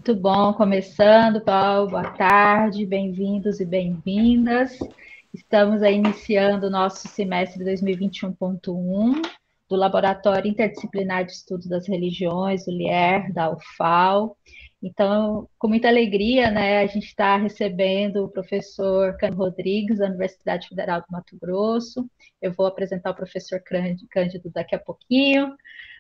Muito bom, começando, Paulo, boa tarde, bem-vindos e bem-vindas. Estamos aí iniciando o nosso semestre 2021.1 do Laboratório Interdisciplinar de Estudos das Religiões, o LIER, da UFAL. Então, com muita alegria, né, a gente está recebendo o professor Cândido Rodrigues, da Universidade Federal do Mato Grosso. Eu vou apresentar o professor Cândido daqui a pouquinho.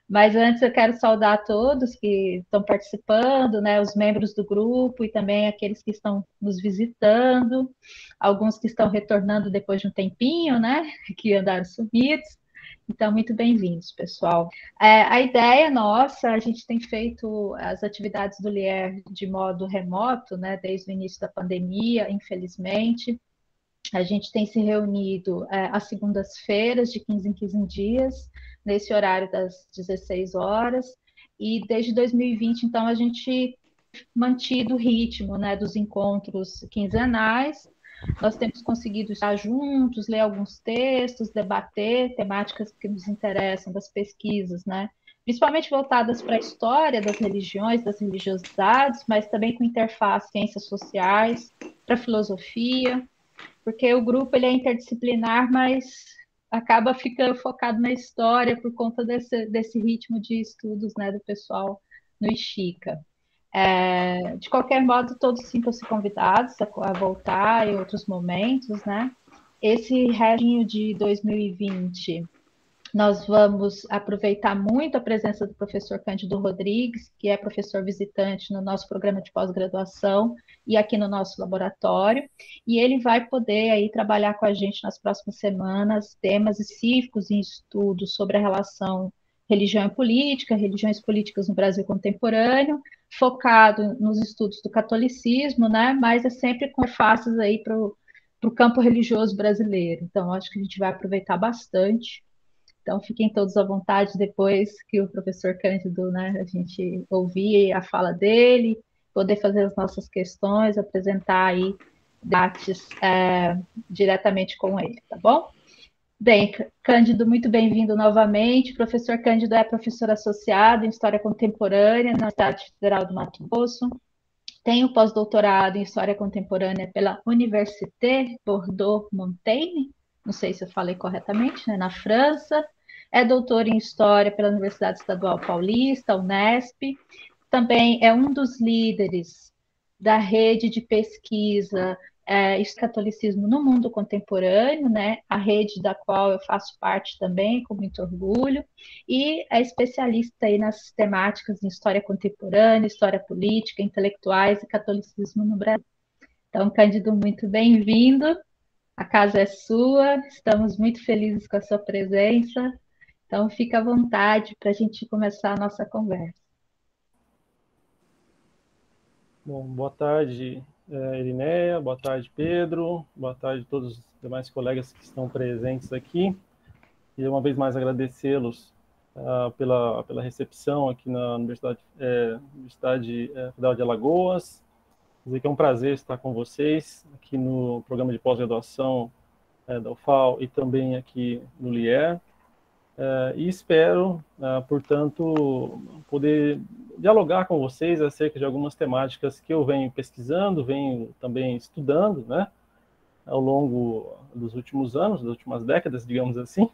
Mas antes eu quero saudar a todos que estão participando, né, os membros do grupo e também aqueles que estão nos visitando, alguns que estão retornando depois de um tempinho, né, que andaram sumidos. Então, muito bem-vindos, pessoal. A ideia nossa, a gente tem feito as atividades do LIER de modo remoto, né, desde o início da pandemia, infelizmente. A gente tem se reunido às segundas-feiras, de 15 em 15 dias, nesse horário das 16 horas, e desde 2020, então, a gente mantido o ritmo, né, dos encontros quinzenais. Nós temos conseguido estar juntos, ler alguns textos, debater temáticas que nos interessam, das pesquisas, né? Principalmente voltadas para a história das religiões, das religiosidades, mas também com interface ciências sociais, para filosofia, porque o grupo ele é interdisciplinar, mas acaba ficando focado na história por conta desse ritmo de estudos, né, do pessoal no IXICA. De qualquer modo, todos sintam-se convidados a voltar em outros momentos, né? Esse restinho de 2020 nós vamos aproveitar muito a presença do professor Cândido Rodrigues, que é professor visitante no nosso programa de pós-graduação e aqui no nosso laboratório, e ele vai poder aí trabalhar com a gente nas próximas semanas temas específicos em estudos sobre a relação religião e política, religiões políticas no Brasil contemporâneo, focado nos estudos do catolicismo, né? Mas é sempre com faces aí para o campo religioso brasileiro. Então, acho que a gente vai aproveitar bastante. Então, fiquem todos à vontade depois que o professor Cândido, né, a gente ouvir a fala dele, poder fazer as nossas questões, apresentar aí debates diretamente com ele, tá bom? Bem, Cândido, muito bem-vindo novamente. O professor Cândido é professor associado em História Contemporânea na Universidade Federal do Mato Grosso. Tem o pós-doutorado em História Contemporânea pela Université Bordeaux-Montaigne, não sei se eu falei corretamente, né, na França. É doutor em História pela Universidade Estadual Paulista, Unesp. Também é um dos líderes da rede de pesquisa catolicismo no mundo contemporâneo, né? A rede da qual eu faço parte também, com muito orgulho, e é especialista aí nas temáticas em história contemporânea, história política, intelectuais e catolicismo no Brasil. Então, Cândido, muito bem-vindo. A casa é sua, estamos muito felizes com a sua presença. Então, fica à vontade para a gente começar a nossa conversa. Bom, boa tarde, Irineia, boa tarde, Pedro, boa tarde a todos os demais colegas que estão presentes aqui. E uma vez mais agradecê-los pela recepção aqui na Universidade Federal de Alagoas. Dizer que é um prazer estar com vocês aqui no programa de pós-graduação da UFAL e também aqui no LIER. E espero, portanto, poder dialogar com vocês acerca de algumas temáticas que eu venho pesquisando, venho também estudando, né, ao longo dos últimos anos, das últimas décadas, digamos assim,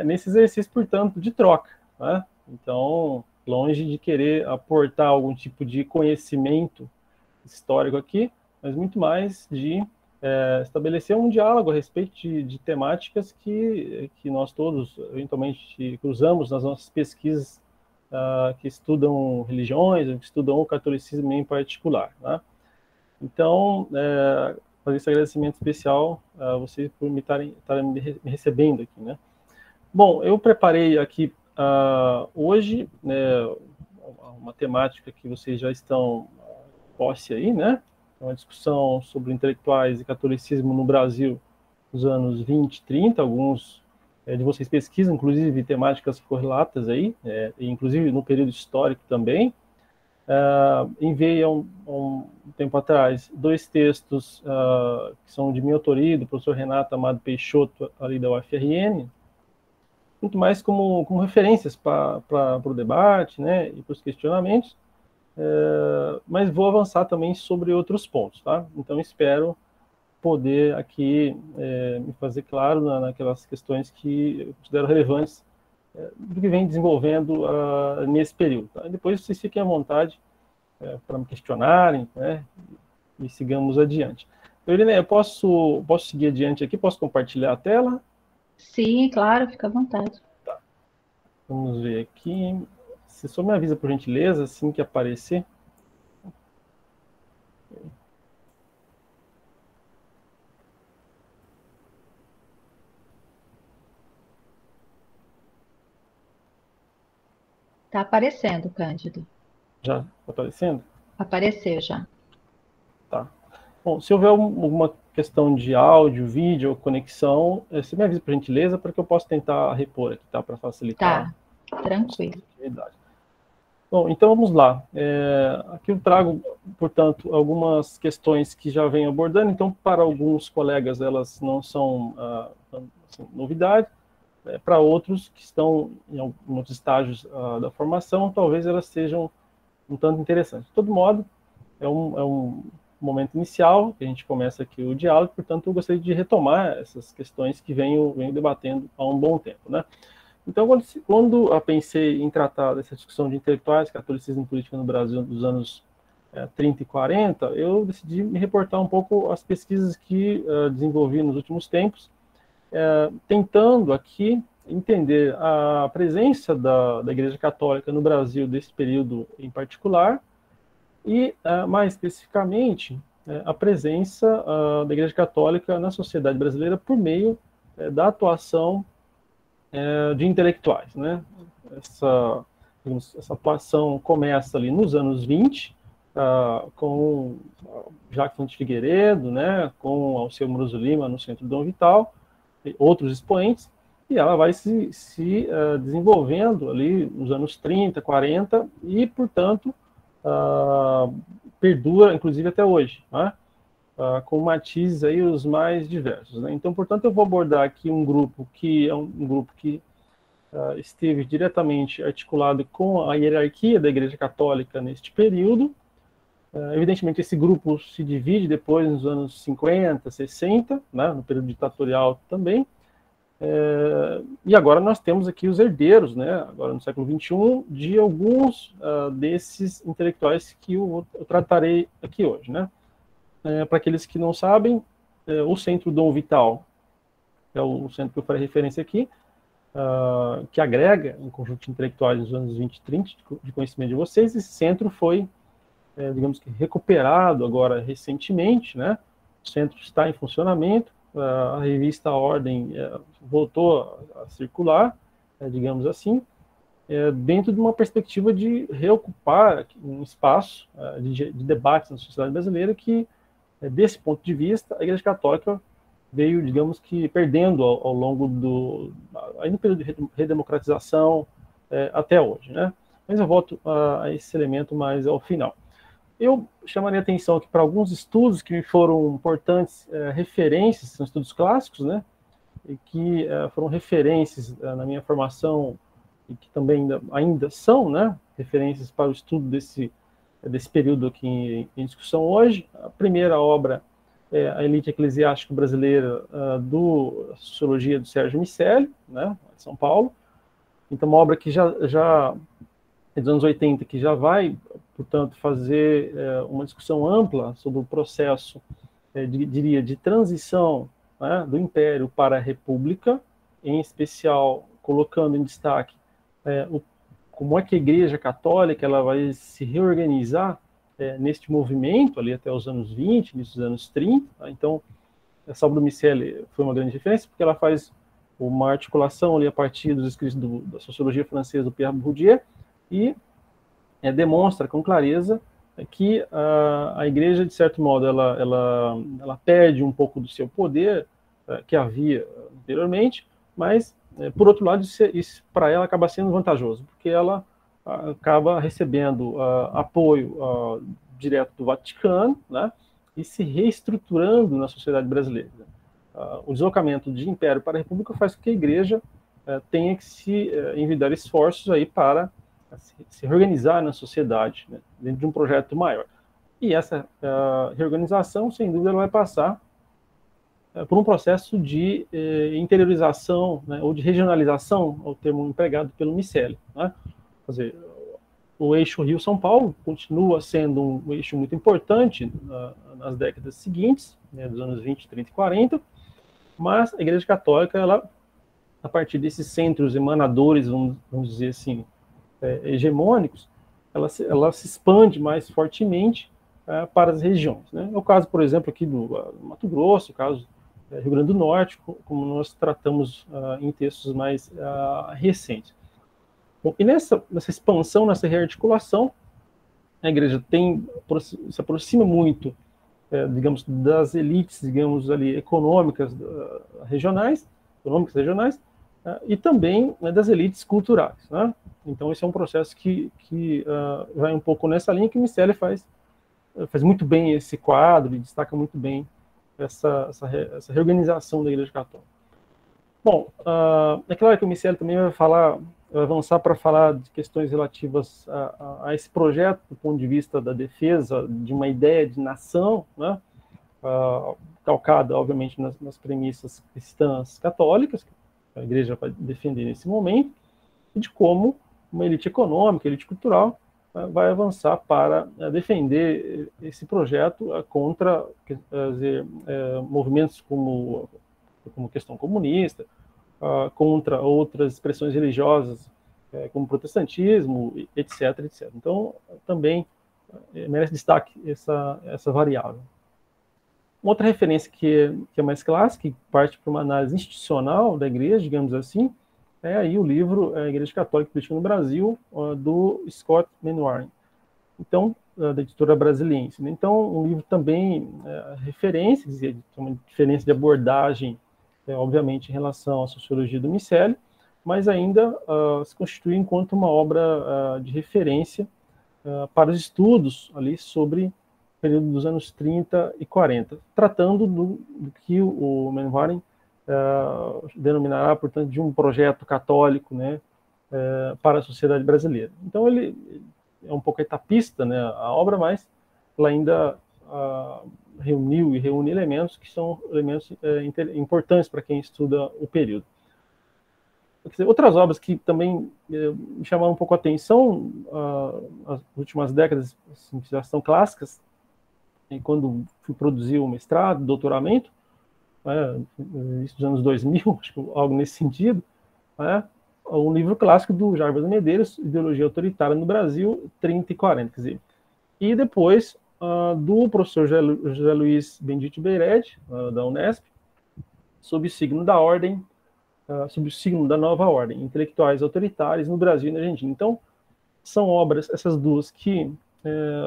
nesse exercício, portanto, de troca, né? Então, longe de querer aportar algum tipo de conhecimento histórico aqui, mas muito mais de estabelecer um diálogo a respeito de temáticas que nós todos, eventualmente, cruzamos nas nossas pesquisas que estudam religiões, que estudam o catolicismo em particular, né? Então, fazer esse agradecimento especial a vocês por me estarem me recebendo aqui, né? Bom, eu preparei aqui hoje, né, uma temática que vocês já estão posse aí, né? Uma discussão sobre intelectuais e catolicismo no Brasil nos anos 20 e 30, alguns de vocês pesquisam, inclusive, temáticas correlatas aí, inclusive no período histórico também. Enviei há um tempo atrás 2 textos que são de minha autoria, do professor Renato Amado Peixoto, ali da UFRN, muito mais como referências para o debate, né, e para os questionamentos. mas vou avançar também sobre outros pontos, tá? Então, espero poder aqui me fazer claro naquelas questões que eu considero relevantes do que vem desenvolvendo nesse período. Tá? Depois vocês fiquem à vontade para me questionarem, né? E sigamos adiante. Então, Irene, eu posso seguir adiante aqui? Posso compartilhar a tela? Sim, claro, fica à vontade. Vamos ver aqui. Você só me avisa, por gentileza, assim que aparecer. Está aparecendo, Cândido. Já está aparecendo? Apareceu já. Tá. Bom, se houver alguma questão de áudio, vídeo ou conexão, você me avisa, por gentileza, para que eu possa tentar repor aqui, tá? Para facilitar tranquilo. a atividade. Bom, então vamos lá. Aqui eu trago, portanto, algumas questões que já venho abordando. Então, para alguns colegas, elas não são assim, novidade. Para outros que estão em alguns estágios da formação, talvez elas sejam um tanto interessantes. De todo modo, é um momento inicial, que a gente começa aqui o diálogo, portanto, eu gostaria de retomar essas questões que venho debatendo há um bom tempo, né? Então, quando eu pensei em tratar dessa discussão de intelectuais, catolicismo e política no Brasil dos anos 30 e 40, eu decidi me reportar um pouco às pesquisas que desenvolvi nos últimos tempos, tentando aqui entender a presença da Igreja Católica no Brasil desse período em particular e, mais especificamente, a presença da Igreja Católica na sociedade brasileira por meio da atuação de intelectuais, né? Essa atuação começa ali nos anos 20, com Jacques Fonte Figueiredo, né, com Alceu Moroso Lima no Centro Dom Vital, e outros expoentes, e ela vai se desenvolvendo ali nos anos 30, 40, e, portanto, perdura, inclusive, até hoje, né? Com matizes aí os mais diversos, né? Então, portanto, eu vou abordar aqui um grupo que é um grupo que esteve diretamente articulado com a hierarquia da Igreja Católica neste período. Evidentemente, esse grupo se divide depois nos anos 50, 60, né, no período ditatorial também. E agora nós temos aqui os herdeiros, né, agora no século XXI, de alguns desses intelectuais que eu tratarei aqui hoje, né? Para aqueles que não sabem, o Centro Dom Vital é o centro que eu farei referência aqui, que agrega um conjunto de intelectuais dos anos 20 e 30 de conhecimento de vocês. Esse centro foi, digamos que, recuperado agora recentemente, né? O centro está em funcionamento, a revista Ordem voltou a circular, digamos assim, dentro de uma perspectiva de reocupar um espaço de debate na sociedade brasileira que, desse ponto de vista, a Igreja Católica veio, digamos que, perdendo ao longo aí no período de redemocratização até hoje, né? Mas eu volto a esse elemento mais ao final. Eu chamaria atenção aqui para alguns estudos que me foram importantes, referências, são estudos clássicos, né? E que foram referências na minha formação e que também ainda são, né? Referências para o estudo desse período aqui em discussão hoje. A primeira obra é A Elite Eclesiástica Brasileira, da Sociologia do Sérgio Miceli, né, de São Paulo. Então, uma obra que já é dos anos 80, que já vai, portanto, fazer uma discussão ampla sobre o processo, diria, de transição, né, do Império para a República, em especial colocando em destaque como é que a Igreja Católica ela vai se reorganizar neste movimento, ali até os anos 20, início dos anos 30. Tá? Então, essa obra do Miceli foi uma grande referência, porque ela faz uma articulação ali a partir dos escritos da sociologia francesa do Pierre Bourdieu, e demonstra com clareza que a Igreja, de certo modo, ela perde um pouco do seu poder que havia anteriormente, mas, por outro lado, isso para ela acaba sendo vantajoso, porque ela acaba recebendo apoio direto do Vaticano, né, e se reestruturando na sociedade brasileira. O deslocamento de império para a república faz com que a Igreja tenha que se envidar esforços aí para se reorganizar na sociedade, né, dentro de um projeto maior. E essa reorganização, sem dúvida, ela vai passar por um processo de interiorização, né, ou de regionalização, é o termo empregado pelo Miceli, né? Quer dizer, o eixo Rio-São Paulo continua sendo um eixo muito importante nas décadas seguintes, né, dos anos 20, 30 e 40, mas a Igreja Católica, ela, a partir desses centros emanadores, vamos dizer assim, hegemônicos, ela se expande mais fortemente para as regiões, né? É o caso, por exemplo, aqui do Mato Grosso, o caso do Rio Grande do Norte, como nós tratamos em textos mais recentes. Bom, e nessa expansão, nessa rearticulação, a igreja se aproxima muito, digamos, das elites, digamos, ali, econômicas regionais, e também, né, das elites culturais, né? Então, esse é um processo que vai um pouco nessa linha que o Miceli faz muito bem esse quadro e destaca muito bem essa reorganização da Igreja Católica. Bom, é claro que o Miceli também vai avançar para falar de questões relativas a esse projeto, do ponto de vista da defesa de uma ideia de nação, né, calcada, obviamente, nas premissas cristãs católicas, que a Igreja vai defender nesse momento, e de como uma elite econômica, elite cultural, vai avançar para defender esse projeto contra movimentos como questão comunista, contra outras expressões religiosas, como protestantismo, etc, etc. Então, também merece destaque essa variável. Uma outra referência que é mais clássica, que parte para uma análise institucional da igreja, digamos assim, é aí o livro A Igreja Católica e Política no Brasil, do Scott Mainwaring, então, da editora Brasiliense. Então, um livro também referência, quer dizer, uma diferença de abordagem, obviamente, em relação à sociologia do Miceli, mas ainda se constitui enquanto uma obra de referência para os estudos ali sobre o período dos anos 30 e 40, tratando do que o Mainwaring denominará, portanto, de um projeto católico, né, para a sociedade brasileira. Então, ele é um pouco etapista, né, a obra, mas ela ainda reuniu e reúne elementos que são elementos importantes para quem estuda o período. Quer dizer, outras obras que também me chamaram um pouco a atenção nas últimas décadas, assim, que já são clássicas, e quando fui produzir o mestrado, o doutoramento, nos anos 2000, acho que algo nesse sentido, um livro clássico do Jarbas Medeiros, Ideologia Autoritária no Brasil, 30 e 40, quer dizer. E depois, do professor José Luiz Bendito Beired, da Unesp, sob o signo da ordem, sob o signo da nova ordem, intelectuais autoritários no Brasil e na Argentina. Então, são obras, essas duas, que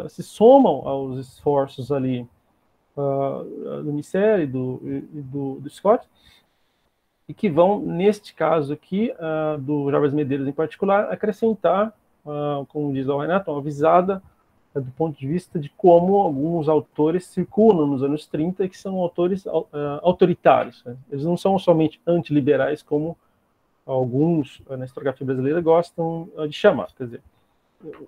se somam aos esforços ali do Miceli e do Scott, e que vão, neste caso aqui, do Jarbas Medeiros em particular, acrescentar, como diz o Renato, uma visada do ponto de vista de como alguns autores circulam nos anos 30, que são autores autoritários, né? Eles não são somente antiliberais, como alguns na historiografia brasileira gostam de chamar. Quer dizer,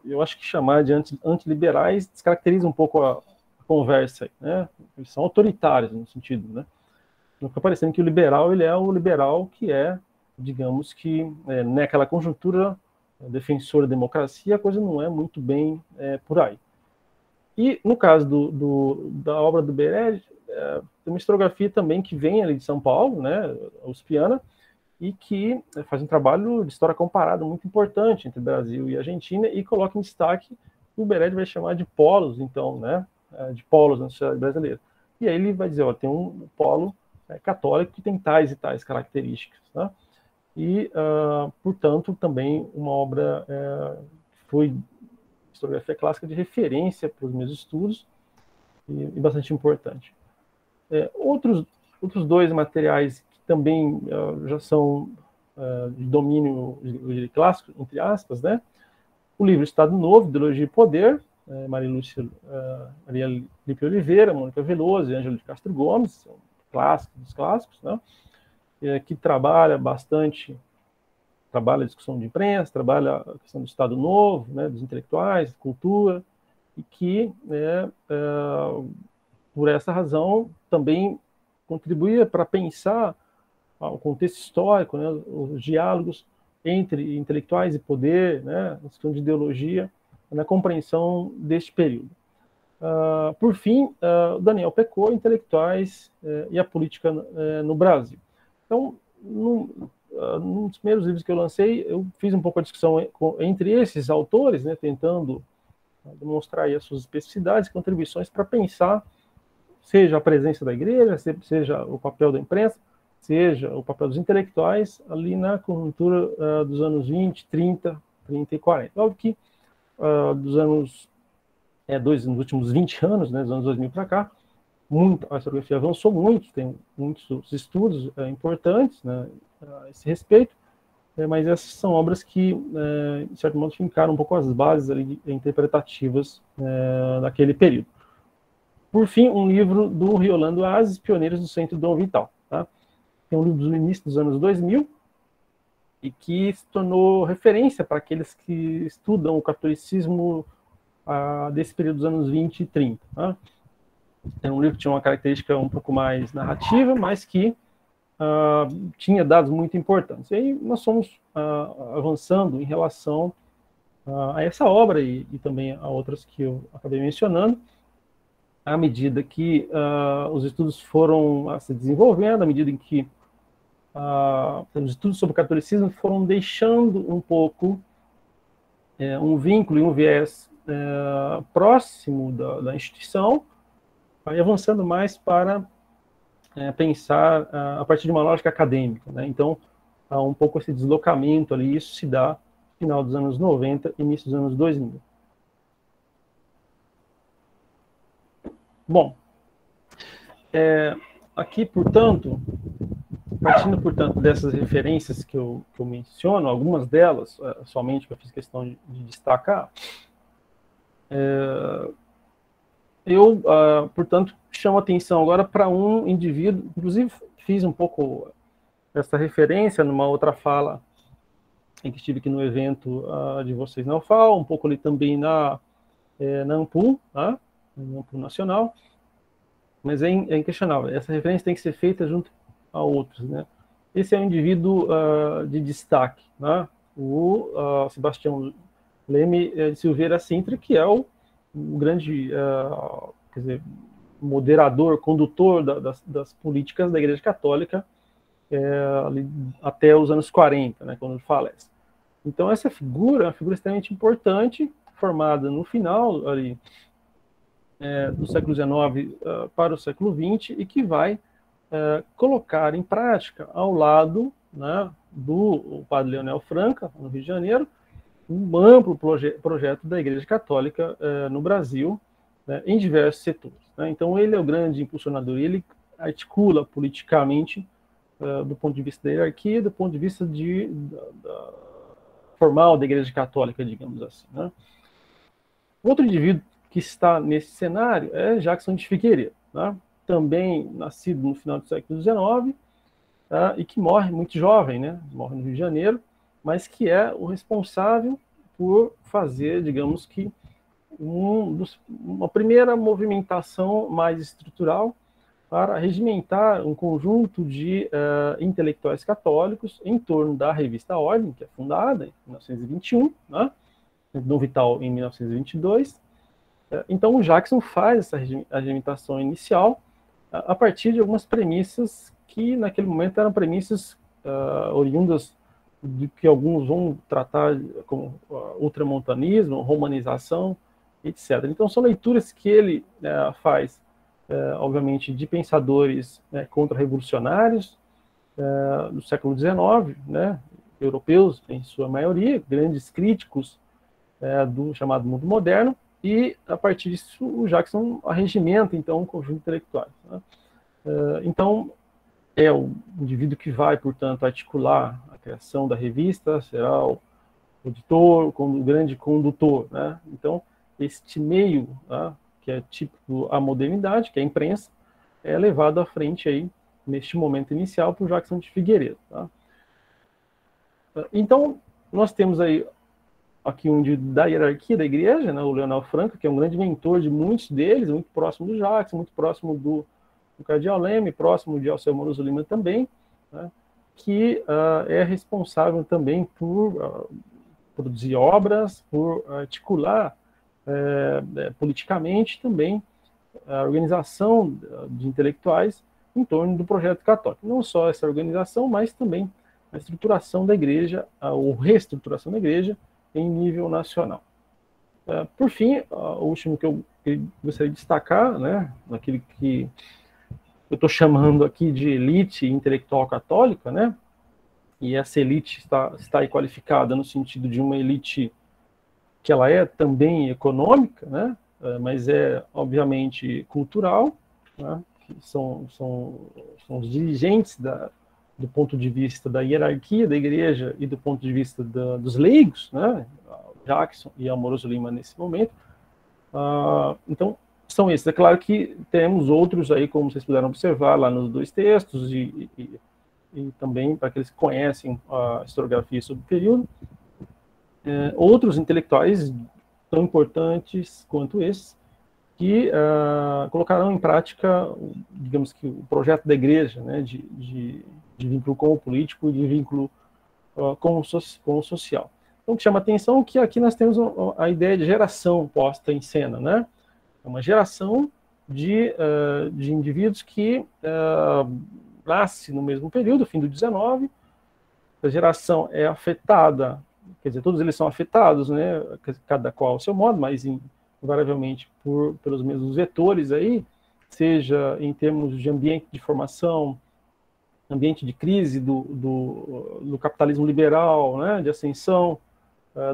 eu acho que chamar de antiliberais descaracteriza um pouco a conversa, né? Eles são autoritários, no sentido, né? Não fica parecendo que o liberal, ele é o liberal que digamos que, naquela conjuntura defensor da democracia, a coisa não é muito bem por aí. E, no caso da obra do Beired, tem uma historiografia também que vem ali de São Paulo, né, uspiana, e que faz um trabalho de história comparada muito importante entre Brasil e Argentina, e coloca em destaque o Beired vai chamar de polos, então, né, de polos na sociedade brasileira. E aí ele vai dizer, tem um polo católico que tem tais e tais características, né? E, portanto, também uma obra que foi historiografia clássica de referência para os meus estudos e bastante importante. Outros dois materiais que também já são de domínio clássico, entre aspas, né? O livro Estado Novo, Ideologia e Poder, Maria Lípia Oliveira, Mônica Veloso e Ângelo de Castro Gomes, são clássicos dos clássicos, né? Que trabalha bastante trabalha a discussão de imprensa, trabalha a questão do Estado Novo, né, dos intelectuais, cultura, e que, por essa razão, também contribuía para pensar o contexto histórico, né, os diálogos entre intelectuais e poder, né, a questão de ideologia, na compreensão deste período. Por fim, Daniel Pecot, Intelectuais e a Política no Brasil. Então, num dos primeiros livros que eu lancei, eu fiz um pouco a discussão entre esses autores, né, tentando demonstrar aí as suas especificidades e contribuições para pensar, seja a presença da igreja, seja o papel da imprensa, seja o papel dos intelectuais ali na conjuntura dos anos 20, 30 e 40. Óbvio que dos anos nos últimos 20 anos, né, dos anos 2000 para cá, a historiografia avançou muito, tem muitos estudos importantes, né, a esse respeito, mas essas são obras que, de certo modo, fincaram um pouco as bases ali, interpretativas daquele período. Por fim, um livro do Riolando Ases, Pioneiros do Centro Dom Vital. Tá? É um livro do início dos anos 2000, e que se tornou referência para aqueles que estudam o catolicismo desse período dos anos 20 e 30. Tá? É um livro que tinha uma característica um pouco mais narrativa, mas que tinha dados muito importantes. E aí nós fomos avançando em relação a essa obra e também a outras que eu acabei mencionando, à medida que os estudos foram se desenvolvendo, à medida em que os estudos sobre o catolicismo foram deixando um pouco um vínculo e um viés próximo da instituição, vai avançando mais para pensar a partir de uma lógica acadêmica. Né? Então, há um pouco esse deslocamento ali, isso se dá no final dos anos 90, início dos anos 2000. Bom, aqui, portanto, partindo, portanto, dessas referências que eu menciono, algumas delas, somente que eu fiz questão de destacar, eu, portanto, chamo atenção agora para um indivíduo, inclusive fiz um pouco essa referência numa outra fala em que estive aqui no evento de vocês na UFAL, um pouco ali também na ANPUL, tá? Na ANPUL Nacional, mas é inquestionável, essa referência tem que ser feita junto a outros, né? Esse é um indivíduo de destaque, né? O Sebastião Leme de Silveira Sintra, que é o grande, quer dizer, moderador, condutor das políticas da Igreja Católica ali, até os anos 40, né, quando ele falece. Então essa figura é uma figura extremamente importante, formada no final ali, do século XIX para o século XX, e que vai colocar em prática, ao lado, né, do padre Leonel Franca, no Rio de Janeiro, um amplo projeto da Igreja Católica no Brasil, né, em diversos setores. Né? Então, ele é o grande impulsionador, ele articula politicamente, do ponto de vista da hierarquia, do ponto de vista formal da Igreja Católica, digamos assim. Né? Outro indivíduo que está nesse cenário é Jackson de Figueiredo, né? Também nascido no final do século XIX, tá? E que morre muito jovem, né? Morre no Rio de Janeiro, mas que é o responsável por fazer, digamos que, uma primeira movimentação mais estrutural para regimentar um conjunto de intelectuais católicos em torno da revista Ordem, que é fundada em 1921, né? Dom Vital em 1922. Então, o Jackson faz essa regimentação inicial a partir de algumas premissas que, naquele momento, eram premissas oriundas de que alguns vão tratar como ultramontanismo, romanização, etc. Então, são leituras que ele faz, obviamente, de pensadores contra-revolucionários do século XIX, né, europeus, em sua maioria, grandes críticos do chamado mundo moderno, e, a partir disso, o Jackson arregimenta, então, um conjunto de intelectuais. Né? Então, é o indivíduo que vai, portanto, articular a criação da revista, será o editor, o grande condutor. Né? Então, este meio, tá, que é típico à modernidade, que é a imprensa, é levado à frente aí, neste momento inicial, por Jackson de Figueiredo. Tá? Então, nós temos aí aqui da hierarquia da igreja, né, o Leonel Franca, que é um grande mentor de muitos deles, muito próximo do Jackson, muito próximo do Cardeal Leme, próximo de Alceu Amoroso Lima também, né, que é responsável também por produzir obras, por articular politicamente também a organização de intelectuais em torno do projeto católico. Não só essa organização, mas também a estruturação da igreja, ou reestruturação da igreja em nível nacional. Por fim, o último que eu gostaria de destacar, né, aquele que eu estou chamando aqui de elite intelectual católica, né, e essa elite está aí qualificada no sentido de uma elite que ela é também econômica, né, mas é obviamente cultural, né, que são os dirigentes do ponto de vista da hierarquia da igreja e do ponto de vista dos leigos, né, Jackson e Amoroso Lima nesse momento. Então, são esses. É claro que temos outros aí, como vocês puderam observar lá nos dois textos, e também para aqueles que conhecem a historiografia sobre o período, outros intelectuais tão importantes quanto esses, que colocarão em prática, digamos que o projeto da igreja, né, de vínculo com o político e de vínculo com o social. Então, o que chama a atenção é que aqui nós temos a ideia de geração posta em cena, né? É uma geração de indivíduos que nasce no mesmo período, fim do 19. A geração é afetada, quer dizer, todos eles são afetados, né? Cada qual ao seu modo, mas invariavelmente pelos mesmos vetores aí, seja em termos de ambiente de formação, ambiente de crise do capitalismo liberal, né, de ascensão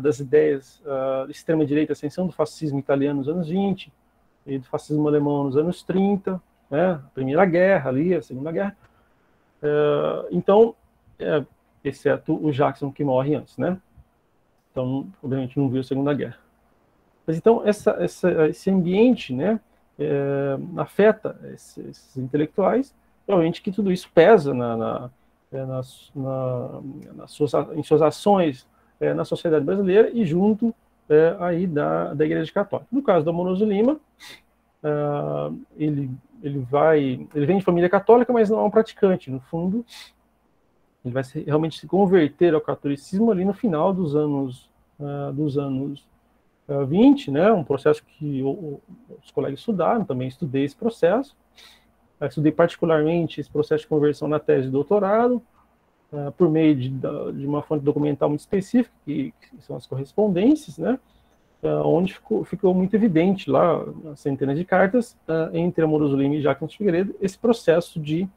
das ideias de extrema-direita, ascensão do fascismo italiano nos anos 20 e do fascismo alemão nos anos 30, né, a Primeira Guerra ali, a Segunda Guerra. Então, exceto o Jackson, que morre antes, né? Então, obviamente, não viu a Segunda Guerra. Mas então, esse ambiente, né, afeta esses intelectuais, realmente que tudo isso pesa em suas ações na sociedade brasileira e junto aí da Igreja Católica. No caso do Amoroso Lima, ele vem de família católica, mas não é um praticante. No fundo, ele vai realmente se converter ao catolicismo ali no final dos anos 20, né? Um processo que os colegas estudaram, também estudei esse processo. Estudei particularmente esse processo de conversão na tese de doutorado, por meio de uma fonte documental muito específica, que são as correspondências, né? Onde ficou muito evidente lá, centenas de cartas, entre Amoroso Lima e Jackson de Figueiredo, esse processo de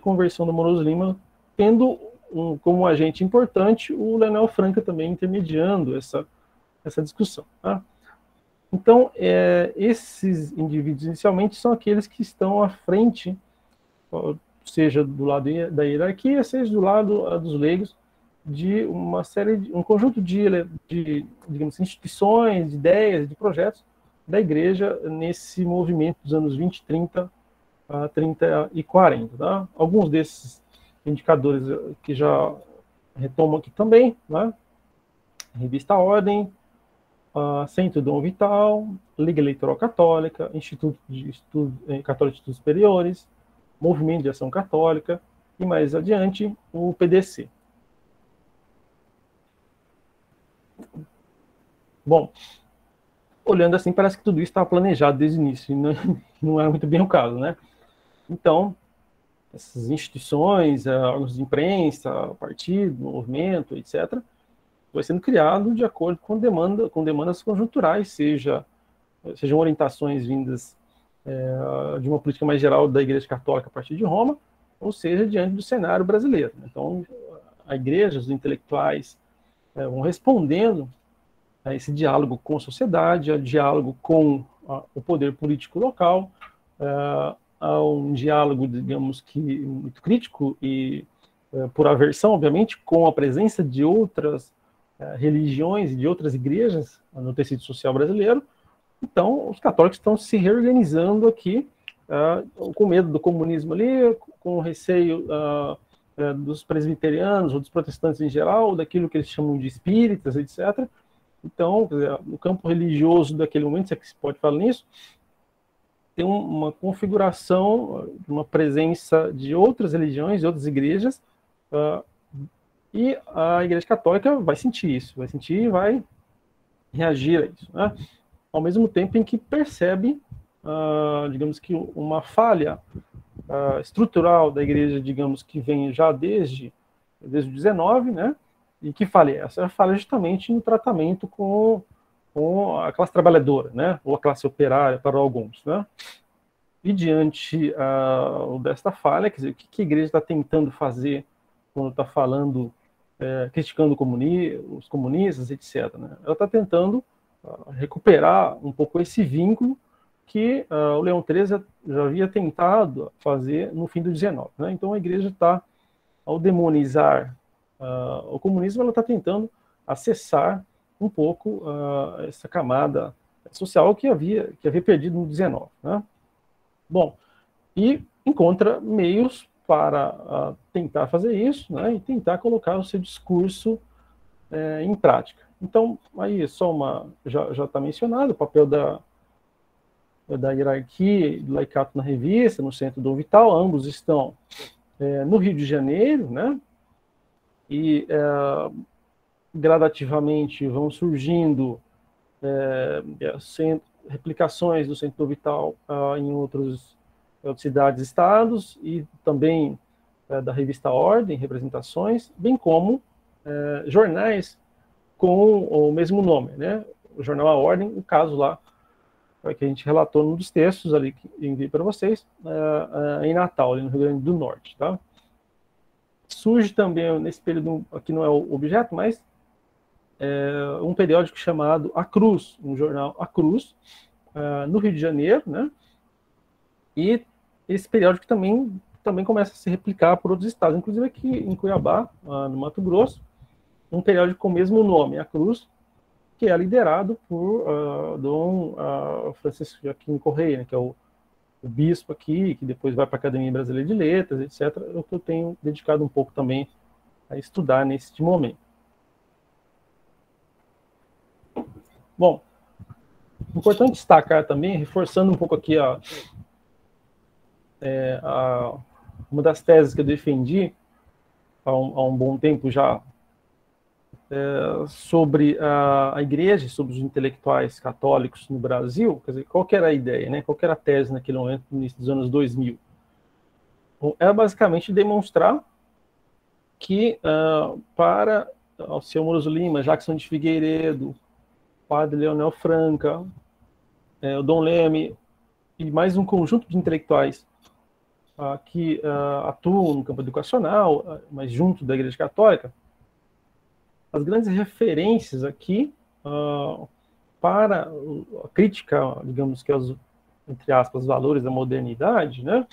conversão do Amoroso Lima, tendo como agente importante o Leonel Franca também intermediando essa discussão. Tá? Então, esses indivíduos, inicialmente, são aqueles que estão à frente, seja do lado da hierarquia, seja do lado dos leigos, de um conjunto de digamos, instituições, de ideias, de projetos da igreja nesse movimento dos anos 20, 30 e 40. Tá? Alguns desses indicadores que já retomo aqui também, né? Revista Ordem, Centro Dom Vital, Liga Eleitoral Católica, Instituto Católico de Estudos Superiores, Movimento de Ação Católica e, mais adiante, o PDC. Bom, olhando assim, parece que tudo isso estava planejado desde o início, e não é muito bem o caso, né? Então, essas instituições, órgãos de imprensa, partido, movimento, etc., vai sendo criado de acordo com demandas conjunturais, sejam orientações vindas de uma política mais geral da Igreja Católica a partir de Roma, ou seja, diante do cenário brasileiro. Então, a igreja, os intelectuais vão respondendo a esse diálogo com a sociedade, a diálogo com o poder político local, a um diálogo, digamos que, muito crítico e por aversão, obviamente, com a presença de outras religiões e de outras igrejas no tecido social brasileiro. Então, os católicos estão se reorganizando aqui, com medo do comunismo ali, com receio dos presbiterianos ou dos protestantes em geral, daquilo que eles chamam de espíritas, etc. Então, no campo religioso daquele momento, se é que se pode falar nisso, tem uma configuração, uma presença de outras religiões, de outras igrejas, e a Igreja Católica vai sentir isso, vai sentir e vai reagir a isso, né? Ao mesmo tempo em que percebe, digamos que uma falha estrutural da Igreja, digamos que vem já desde o 19, né? E que falha essa? Falha justamente no tratamento com a classe trabalhadora, né? Ou a classe operária para alguns, né? E diante desta falha, quer dizer, o que a Igreja está tentando fazer quando está falando, criticando os comunistas, etc., né? Ela está tentando recuperar um pouco esse vínculo que o Leão XIII já havia tentado fazer no fim do 19, né? Então a Igreja está, ao demonizar o comunismo, ela está tentando acessar um pouco essa camada social que havia perdido no 19, né? Bom, e encontra meios para tentar fazer isso, né, e tentar colocar o seu discurso em prática. Então, aí só já está mencionado o papel da hierarquia e do laicato na revista, no Centro Dom Vital. Ambos estão no Rio de Janeiro, né, e gradativamente vão surgindo replicações do Centro Dom Vital em outras cidades e estados, e também da revista Ordem, representações, bem como jornais com o mesmo nome, né? O jornal A Ordem, o caso lá que a gente relatou num dos textos ali que enviei para vocês, em Natal, ali no Rio Grande do Norte, tá? Surge também, nesse período, aqui não é o objeto, mas um periódico chamado A Cruz, um jornal A Cruz, no Rio de Janeiro, né? E esse periódico também começa a se replicar por outros estados, inclusive aqui em Cuiabá, no Mato Grosso, um periódico com o mesmo nome, A Cruz, que é liderado por Dom Francisco Joaquim Correia, né, que é o bispo aqui, que depois vai para a Academia Brasileira de Letras, etc., é o que eu tenho dedicado um pouco também a estudar neste momento. Bom, importante destacar também, reforçando um pouco aqui uma das teses que eu defendi há um bom tempo já, sobre a Igreja, sobre os intelectuais católicos no Brasil. Quer dizer, qual que era a ideia, né? Qual que era a tese naquele momento, no início dos anos 2000? Bom, era basicamente demonstrar que para Alceu Moroso Lima, Jackson de Figueiredo, Padre Leonel Franca, o Dom Leme e mais um conjunto de intelectuais que atuam no campo educacional, mas junto da Igreja Católica, as grandes referências aqui para a crítica, digamos que entre aspas, valores da modernidade, né?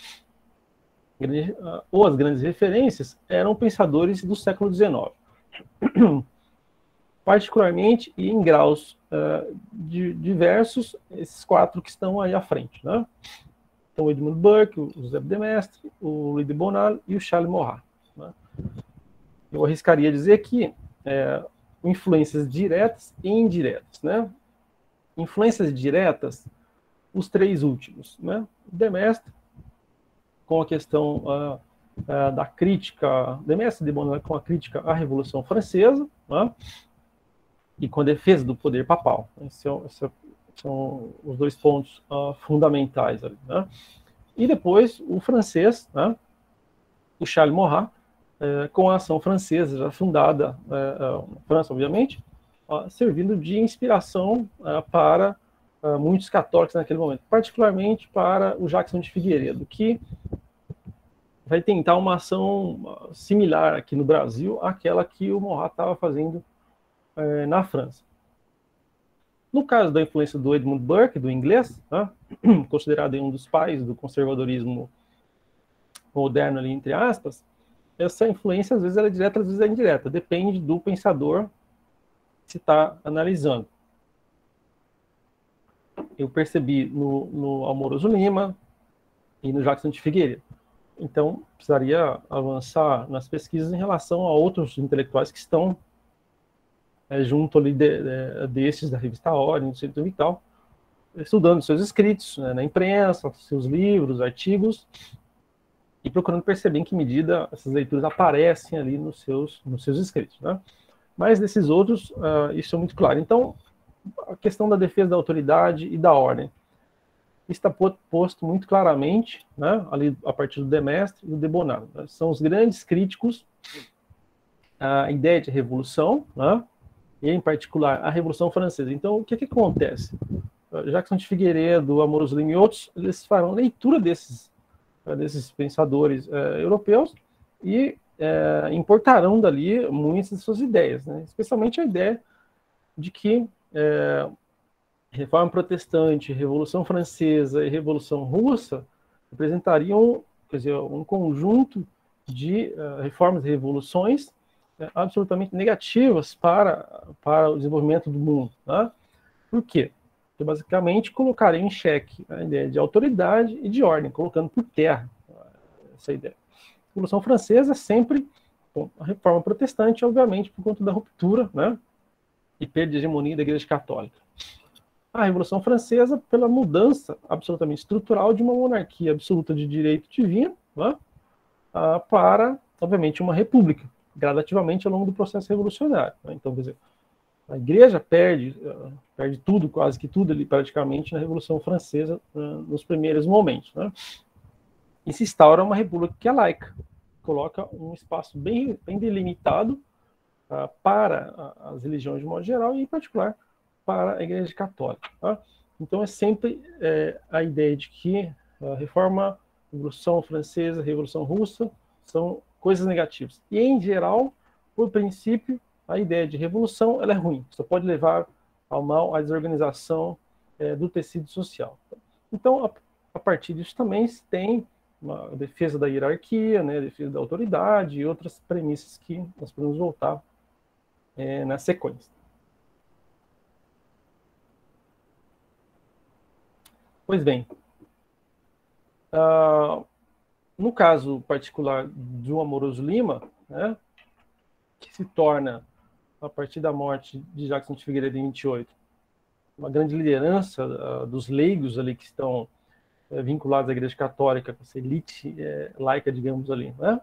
Ou as grandes referências eram pensadores do século XIX, particularmente e em graus diversos, esses quatro que estão aí à frente, né? Então, o Edmund Burke, o José de Maistre, o Louis de Bonald e o Charles Maurras, né? Eu arriscaria dizer que influências diretas e indiretas, né? Influências diretas, os três últimos, né? De Maistre, com a questão da crítica, de Maistre de Bonald com a crítica à Revolução Francesa, né? E com a defesa do poder papal. Esses são os dois pontos fundamentais ali, né? E depois o francês, né? O Charles Maurras, com a ação francesa já fundada na França, obviamente, servindo de inspiração para muitos católicos naquele momento, particularmente para o Jackson de Figueiredo, que vai tentar uma ação similar aqui no Brasil àquela que o Maurras estava fazendo na França. No caso da influência do Edmund Burke, do inglês, né, considerado um dos pais do conservadorismo moderno, ali, entre aspas, essa influência às vezes é direta, às vezes é indireta, depende do pensador que se está analisando. Eu percebi no Amoroso Lima e no Jackson de Figueiredo. então precisaria avançar nas pesquisas em relação a outros intelectuais que estão junto ali desses da revista Ordem, do Centro Vital, estudando seus escritos, né, na imprensa, seus livros, artigos, e procurando perceber em que medida essas leituras aparecem ali nos seus escritos, né? Mas desses outros, isso é muito claro. Então, a questão da defesa da autoridade e da ordem está posto muito claramente, né, ali a partir do Demestre e do Debonaro. Né? São os grandes críticos à ideia de revolução, né, e em particular a Revolução Francesa. Então, o que acontece? Jackson de Figueiredo, Amoros Lima e outros, eles farão leitura desses pensadores europeus e importarão dali muitas de suas ideias, né? Especialmente a ideia de que Reforma Protestante, Revolução Francesa e Revolução Russa representariam, quer dizer, um conjunto de reformas e revoluções absolutamente negativas para o desenvolvimento do mundo. Tá? Por quê? Porque basicamente colocaria em xeque a ideia de autoridade e de ordem, colocando por terra essa ideia. A Revolução Francesa é sempre a reforma protestante, obviamente, por conta da ruptura, né, e perda de hegemonia da Igreja Católica. A Revolução Francesa pela mudança absolutamente estrutural de uma monarquia absoluta de direito divino, né, para, obviamente, uma república, gradativamente ao longo do processo revolucionário. Né? Então, quer dizer, a Igreja perde tudo, quase que tudo ali, praticamente, na Revolução Francesa, nos primeiros momentos. Né? E se instaura uma república que é laica, coloca um espaço bem delimitado para as religiões de modo geral e, em particular, para a Igreja Católica. Tá? Então, é sempre a ideia de que a Reforma, Revolução Francesa, Revolução Russa são coisas negativas. E, em geral, por princípio, a ideia de revolução ela é ruim. Só pode levar ao mal, à desorganização do tecido social. Então, a partir disso também se tem uma defesa da hierarquia, né, defesa da autoridade e outras premissas que nós podemos voltar na sequência. Pois bem, no caso particular do Amoroso Lima, né, que se torna, a partir da morte de Jackson de Figueiredo em 28, uma grande liderança dos leigos ali que estão vinculados à Igreja Católica, com essa elite laica, digamos ali, né?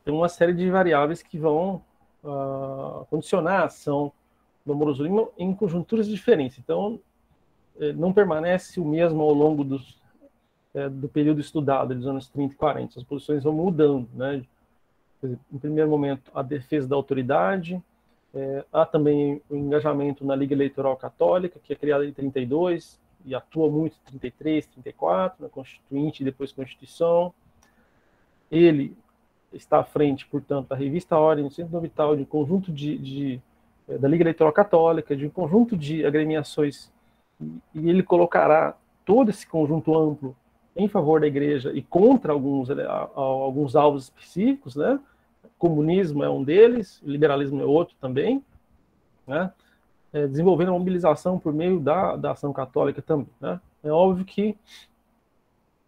Tem uma série de variáveis que vão condicionar a ação do Amoroso Lima em conjunturas diferentes. Então, não permanece o mesmo ao longo do período estudado, dos anos 30 e 40. As posições vão mudando, né? Em primeiro momento, a defesa da autoridade, há também o engajamento na Liga Eleitoral Católica, que é criada em 32 e atua muito em 33, 34, na Constituinte e depois Constituição. Ele está à frente, portanto, da Revista Ordem, do Centro Vital, de um conjunto da Liga Eleitoral Católica, de um conjunto de agremiações, e ele colocará todo esse conjunto amplo em favor da Igreja e contra alguns alvos específicos, né? Comunismo é um deles, liberalismo é outro também, né? Desenvolvendo a mobilização por meio da ação católica também, né? É óbvio que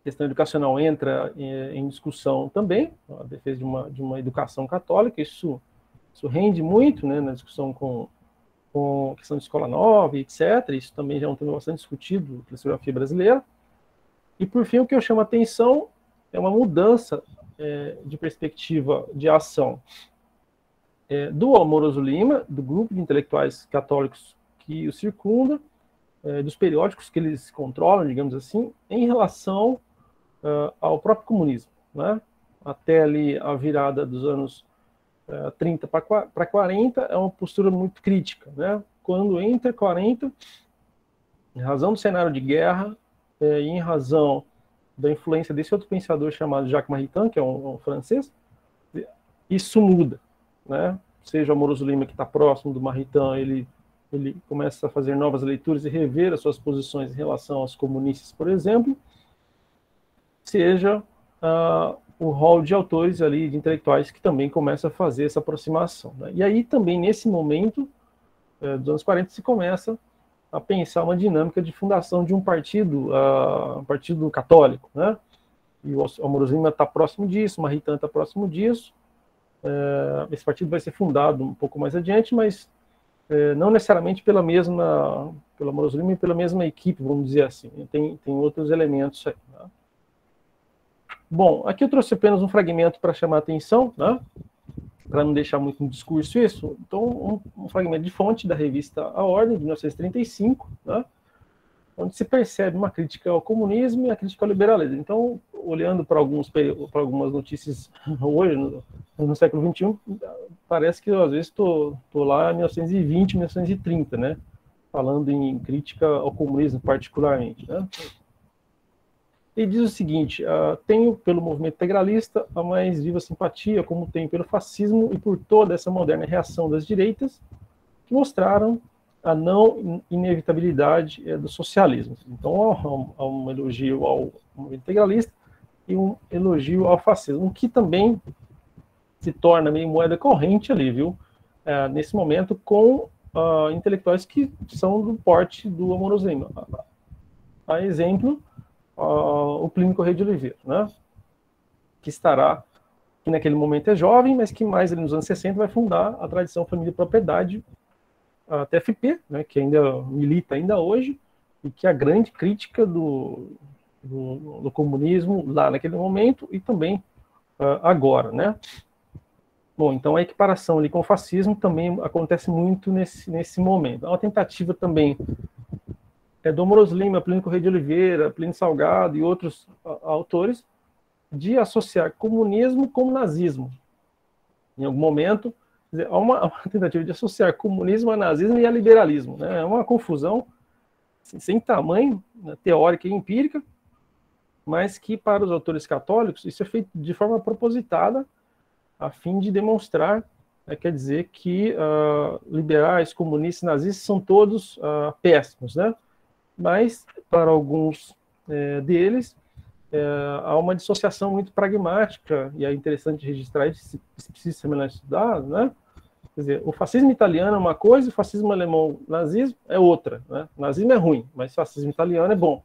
a questão educacional entra em discussão também, a defesa de uma educação católica, isso rende muito, né, na discussão com a questão de escola nova, etc. Isso também já é um tema bastante discutido na historiografia brasileira. E, por fim, o que eu chamo a atenção é uma mudança de perspectiva de ação do Amoroso Lima, do grupo de intelectuais católicos que o circunda, dos periódicos que eles controlam, digamos assim, em relação ao próprio comunismo, né? Até ali a virada dos anos 30 para 40 é uma postura muito crítica, né? Quando entra 40, em razão do cenário de guerra e em razão da influência desse outro pensador chamado Jacques Maritain, que é um francês, isso muda, né? Seja o Amoroso Lima, que está próximo do Maritain, ele começa a fazer novas leituras e rever as suas posições em relação aos comunistas, por exemplo, seja o rol de autores ali, de intelectuais, que também começa a fazer essa aproximação. Né? E aí também, nesse momento, dos anos 40, se começa a pensar uma dinâmica de fundação de um partido católico, né? e o Amoros Lima está próximo disso, o Maritain está próximo disso. Esse partido vai ser fundado um pouco mais adiante, mas não necessariamente pelo Amoros Lima e pela mesma equipe, vamos dizer assim. Tem outros elementos aí. Né? Bom, aqui eu trouxe apenas um fragmento para chamar a atenção, né? Para não deixar muito no discurso isso. Então, um fragmento de fonte da revista A Ordem, de 1935, né? Onde se percebe uma crítica ao comunismo e a crítica ao liberalismo. Então, olhando para algumas notícias hoje, no século XXI, parece que eu, às vezes, estou lá em 1920, 1930, né? Falando em crítica ao comunismo, particularmente. Né? Ele diz o seguinte: tenho pelo movimento integralista a mais viva simpatia, como tenho pelo fascismo e por toda essa moderna reação das direitas, que mostraram a não inevitabilidade do socialismo. Então, há um elogio ao movimento integralista e um elogio ao fascismo, que também se torna meio moeda corrente ali, viu? Nesse momento, com intelectuais que são do porte do Amoros Lima. A exemplo, o Plínio Corrêa de Oliveira, né? Que naquele momento é jovem, mas que mais ali nos anos 60 vai fundar a tradição Família e Propriedade, a TFP, né, que ainda milita ainda hoje, e que é a grande crítica do comunismo lá naquele momento e também agora, né? Bom, então a equiparação ali com o fascismo também acontece muito nesse momento. Há uma tentativa também do Amoros Lima, Plínio Corrêa de Oliveira, Plínio Salgado e outros autores de associar comunismo com nazismo. Em algum momento, há uma tentativa de associar comunismo a nazismo e a liberalismo. Né? É uma confusão sem tamanho, né, teórica e empírica, mas que, para os autores católicos, isso é feito de forma propositada, a fim de demonstrar, quer dizer, que liberais, comunistas e nazistas são todos péssimos. Né? Mas, para alguns deles, há uma dissociação muito pragmática, e é interessante registrar isso, se precisa ser melhor estudado, né? Quer dizer, o fascismo italiano é uma coisa, o fascismo alemão, o nazismo é outra. Né? O nazismo é ruim, mas o fascismo italiano é bom.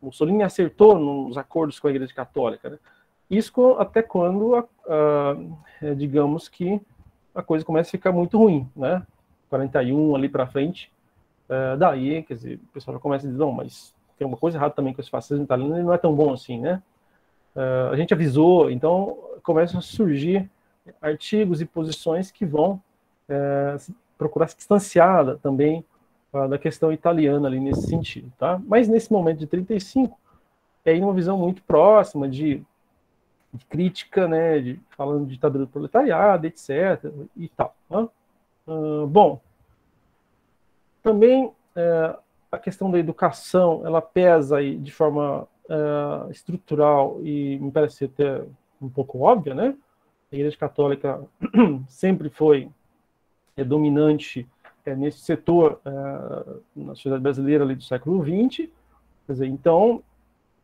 O Mussolini acertou nos acordos com a Igreja Católica. Né? Isso até quando, digamos que a coisa começa a ficar muito ruim. Né? 41 ali para frente, daí, quer dizer, o pessoal já começa a dizer, não, mas tem uma coisa errada também com esse fascismo italiano, ele não é tão bom assim, né? A gente avisou, então começam a surgir artigos e posições que vão procurar se distanciar também da questão italiana ali nesse sentido, tá? Mas nesse momento de 35, uma visão muito próxima de crítica, né, falando de ditadura do proletariado, etc, e tal. Tá? Bom, também a questão da educação, ela pesa aí de forma estrutural e me parece até um pouco óbvia, né? A Igreja Católica sempre foi dominante nesse setor na sociedade brasileira ali do século XX, quer dizer, então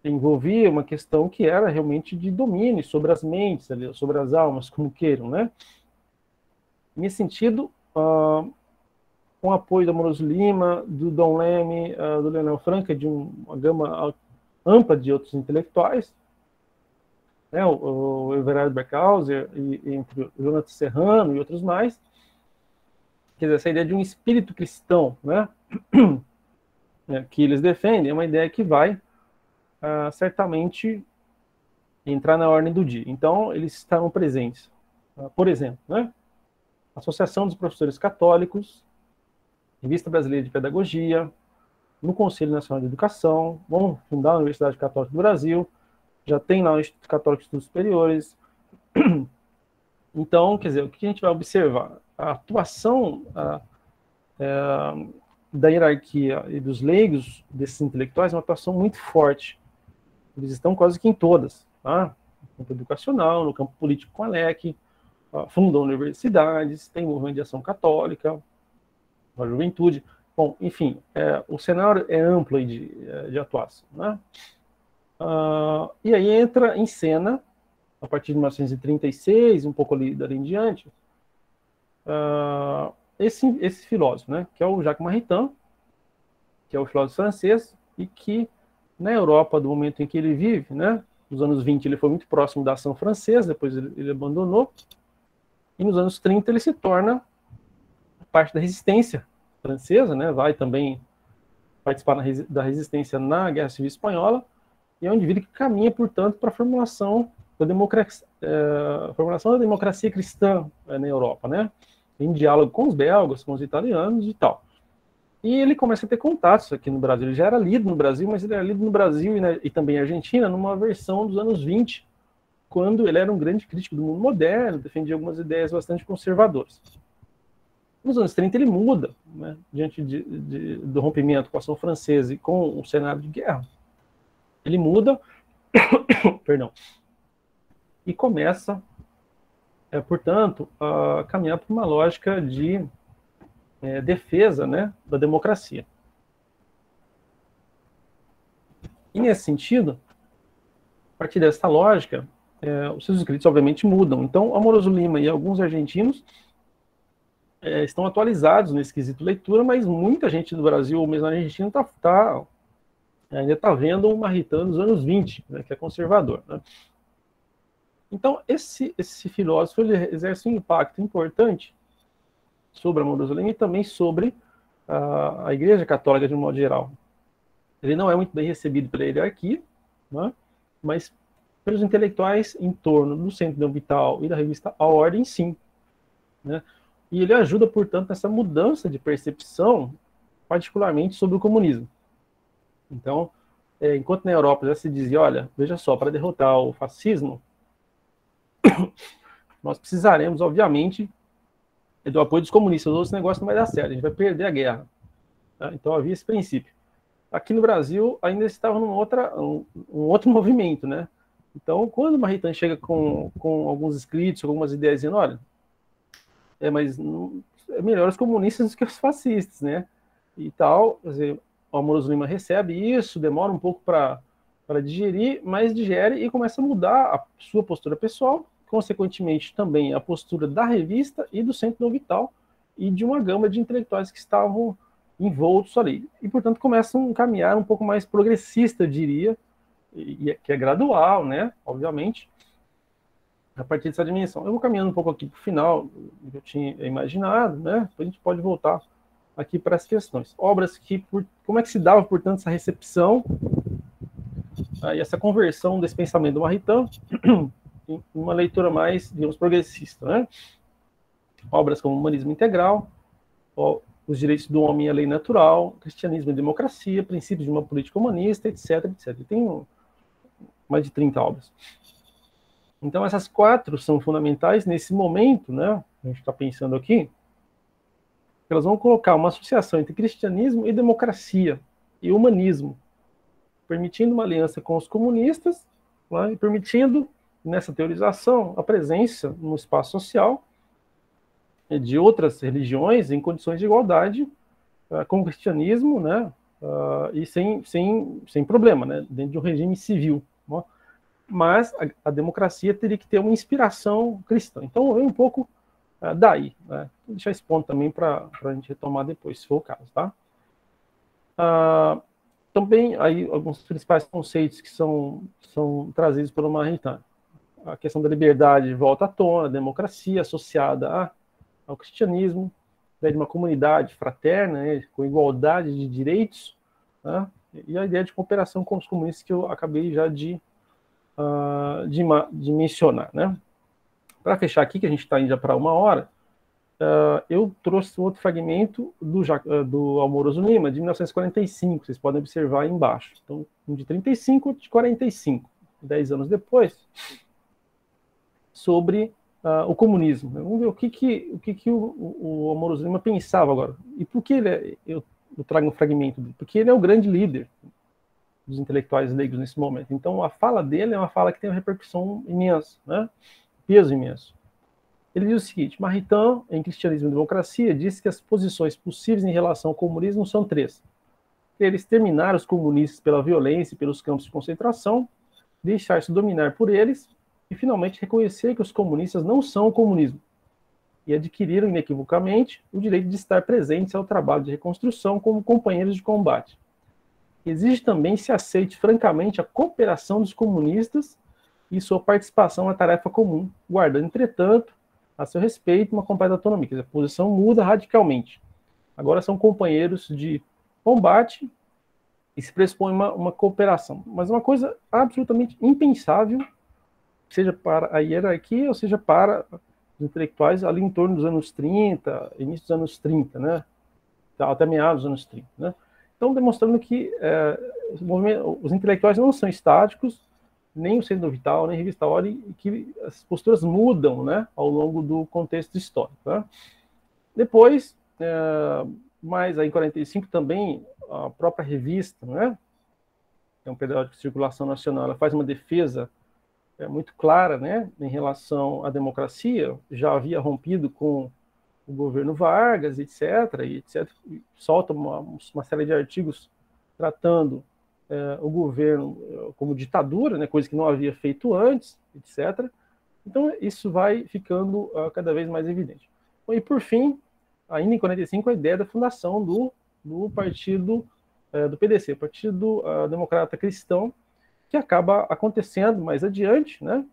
envolvia uma questão que era realmente de domínio sobre as mentes, ali, sobre as almas, como queiram, né? Nesse sentido, com o apoio do Amoros Lima, do Dom Leme, do Leonel Franca, de uma gama ampla de outros intelectuais, né, o Everardo Berkhauser, entre o Jonathan Serrano e outros mais, quer dizer, essa ideia de um espírito cristão, né, que eles defendem, é uma ideia que vai certamente entrar na ordem do dia. Então, eles estarão presentes. Por exemplo, né, Associação dos Professores Católicos, Revista Brasileira de Pedagogia, no Conselho Nacional de Educação, vão fundar a Universidade Católica do Brasil, já tem lá o Instituto Católico de Estudos Superiores. Então, quer dizer, o que a gente vai observar? A atuação da hierarquia e dos leigos, desses intelectuais, é uma atuação muito forte. Eles estão quase que em todas, tá? No campo educacional, no campo político com a LEC, fundam universidades, tem movimento de ação católica, a juventude. Bom, enfim, o cenário é amplo aí de atuação, né? E aí entra em cena, a partir de 1936, um pouco ali dali em diante, esse filósofo, né, que é o Jacques Maritain, que é o filósofo francês, e que, na Europa, do momento em que ele vive, né, nos anos 20 ele foi muito próximo da ação francesa, depois ele abandonou, e nos anos 30 ele se torna parte da resistência francesa, né? Vai também participar da resistência na Guerra Civil Espanhola, e é um indivíduo que caminha, portanto, para a formulação da democracia cristã na Europa, né? Em diálogo com os belgas, com os italianos e tal. E ele começa a ter contatos aqui no Brasil. Ele já era lido no Brasil, mas ele era lido no Brasil e também na Argentina, numa versão dos anos 20, quando ele era um grande crítico do mundo moderno, defendia algumas ideias bastante conservadoras. Nos anos 30 ele muda, né, diante do rompimento com a ação francesa e com o cenário de guerra. Ele muda, perdão, e começa, portanto, a caminhar para uma lógica de defesa, né, da democracia. E nesse sentido, a partir dessa lógica, os seus escritos obviamente mudam. Então, Amoroso Lima e alguns argentinos estão atualizados nesse quesito leitura, mas muita gente do Brasil, ou mesmo na Argentina, ainda está vendo um Maritain dos anos 20, né, que é conservador. Né? Então, esse filósofo ele exerce um impacto importante sobre Amoroso Lima e também sobre a Igreja Católica de um modo geral. Ele não é muito bem recebido pela hierarquia, né, mas pelos intelectuais em torno do Centro Dom Vital e da revista A Ordem, sim. Né? E ele ajuda, portanto, nessa mudança de percepção, particularmente sobre o comunismo. Então, enquanto na Europa já se dizia, olha, veja só, para derrotar o fascismo, nós precisaremos, obviamente, do apoio dos comunistas, ou esse negócio não vai dar certo, a gente vai perder a guerra. Tá? Então havia esse princípio. Aqui no Brasil ainda estava num outro movimento, né? Então, quando o Maritain chega com alguns escritos, algumas ideias dizendo, olha, mas é melhor os comunistas do que os fascistas, né? E tal, quer dizer, o Amoroso Lima recebe isso, demora um pouco para digerir, mas digere e começa a mudar a sua postura pessoal, consequentemente também a postura da revista e do Centro Dom Vital e de uma gama de intelectuais que estavam envoltos ali. E, portanto, começa um caminhar um pouco mais progressista, eu diria, que é gradual, né? Obviamente, a partir dessa dimensão. Eu vou caminhando um pouco aqui para o final, do que eu tinha imaginado, né? Depois a gente pode voltar aqui para as questões. Obras que, como é que se dava, portanto, essa recepção e essa conversão desse pensamento do Maritain em uma leitura mais, digamos, progressista, né? Obras como Humanismo Integral, Os Direitos do Homem e a Lei Natural, Cristianismo e Democracia, Princípios de uma Política Humanista, etc, etc. Tem mais de 30 obras. Então, essas 4 são fundamentais nesse momento, né? A gente está pensando aqui, elas vão colocar uma associação entre cristianismo e democracia e humanismo, permitindo uma aliança com os comunistas, né, e permitindo, nessa teorização, a presença no espaço social de outras religiões em condições de igualdade com o cristianismo, né, e sem problema, né, dentro de um regime civil. Né? Mas a democracia teria que ter uma inspiração cristã. Então, vem um pouco daí. Né? Vou deixar esse ponto também para a gente retomar depois, se for o caso. Tá? Também, aí, alguns principais conceitos que são trazidos pelo Maritain. A questão da liberdade volta à tona, a democracia associada ao cristianismo, né, de uma comunidade fraterna, né, com igualdade de direitos, né, e a ideia de cooperação com os comunistas que eu acabei já de mencionar. Né. Para fechar aqui, que a gente está indo já para 1 hora, eu trouxe outro fragmento do Amoroso Lima, de 1945, vocês podem observar aí embaixo. Então, um de 35 e de 45, 10 anos depois, sobre o comunismo. Vamos ver o que o Amoroso Lima pensava agora. E por que eu trago um fragmento dele? Porque ele é o grande líder dos intelectuais leigos nesse momento. Então, a fala dele é uma fala que tem uma repercussão imensa, né? Peso imenso. Ele diz o seguinte: Maritain, em Cristianismo e Democracia, diz que as posições possíveis em relação ao comunismo são 3. Exterminar os comunistas pela violência e pelos campos de concentração, deixar-se dominar por eles e, finalmente, reconhecer que os comunistas não são o comunismo e adquiriram inequivocamente o direito de estar presentes ao trabalho de reconstrução como companheiros de combate. Exige também se aceite francamente a cooperação dos comunistas e sua participação na tarefa comum, guardando, entretanto, a seu respeito, uma completa autonomia. Quer dizer, a posição muda radicalmente. Agora são companheiros de combate e se pressupõe uma cooperação. Mas uma coisa absolutamente impensável, seja para a hierarquia ou seja para os intelectuais ali em torno dos anos 30, início dos anos 30, né? Até meados dos anos 30. Né? Então, demonstrando que os intelectuais não são estáticos, nem o Centro Vital, nem a Revista Hora, e que as posturas mudam, né, ao longo do contexto histórico. Tá? Depois, mais aí em 45 também, a própria revista, né, que é um periódico de circulação nacional, ela faz uma defesa muito clara, né, em relação à democracia, já havia rompido com o governo Vargas, etc., solta uma série de artigos tratando o governo como ditadura, né, coisa que não havia feito antes, etc. Então, isso vai ficando cada vez mais evidente. E, por fim, ainda em 45, a ideia da fundação do partido do PDC, Partido Democrata Cristão, que acaba acontecendo mais adiante, né,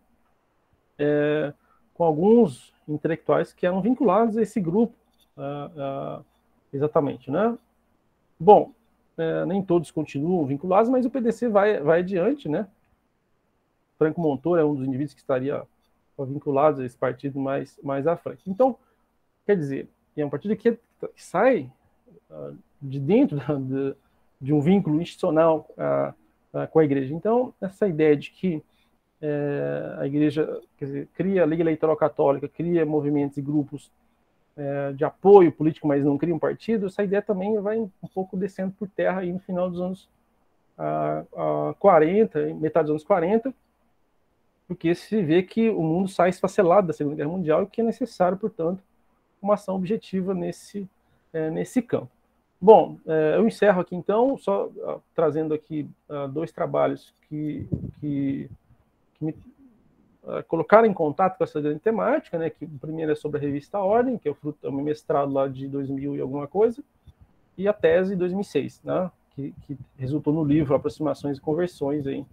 com alguns intelectuais que eram vinculados a esse grupo, exatamente, né? Bom, nem todos continuam vinculados, mas o PDC vai adiante, né? Franco Montoro é um dos indivíduos que estaria vinculados a esse partido mais à frente. Então, quer dizer, é um partido que sai de dentro de um vínculo institucional com a igreja. Então, essa ideia de que a igreja, quer dizer, cria a Liga Eleitoral Católica, cria movimentos e grupos de apoio político, mas não cria um partido, essa ideia também vai um pouco descendo por terra aí no final dos anos 40, metade dos anos 40, porque se vê que o mundo sai esfacelado da Segunda Guerra Mundial e que é necessário, portanto, uma ação objetiva nesse campo. Bom, eu encerro aqui então, só trazendo aqui dois trabalhos que me colocaram em contato com essa grande temática, né? Que o primeiro é sobre a revista Ordem, que é o fruto do meu mestrado lá de 2000 e alguma coisa, e a tese de 2006, né? Que resultou no livro Aproximações e Conversões, aí,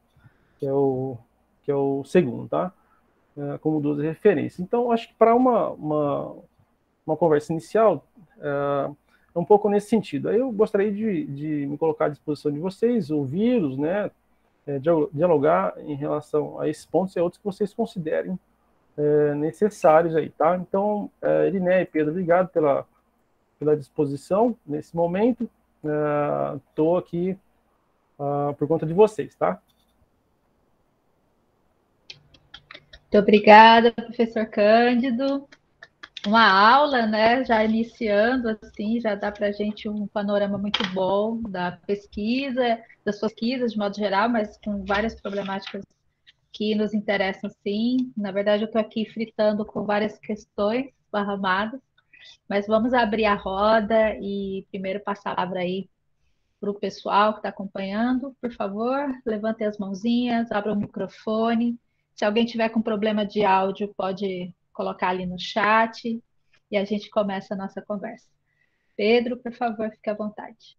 que é o segundo, tá? Como duas referências. Então, acho que para uma conversa inicial, é um pouco nesse sentido. Aí eu gostaria de me colocar à disposição de vocês, ouvi-los, né? Dialogar em relação a esses pontos e outros que vocês considerem necessários aí, tá? Então, Iriné e Pedro, obrigado pela disposição nesse momento. Estou aqui por conta de vocês, tá? Muito obrigada, professor Cândido. Uma aula, né? Já iniciando assim, já dá para a gente um panorama muito bom da pesquisa, das suas pesquisas de modo geral, mas com várias problemáticas que nos interessam sim. Na verdade, eu estou aqui fritando com várias questões esparramadas, mas vamos abrir a roda e primeiro passar a palavra aí para o pessoal que está acompanhando. Por favor, levantem as mãozinhas, abram o microfone. Se alguém tiver com problema de áudio, pode colocar ali no chat e a gente começa a nossa conversa. Pedro, por favor, fique à vontade.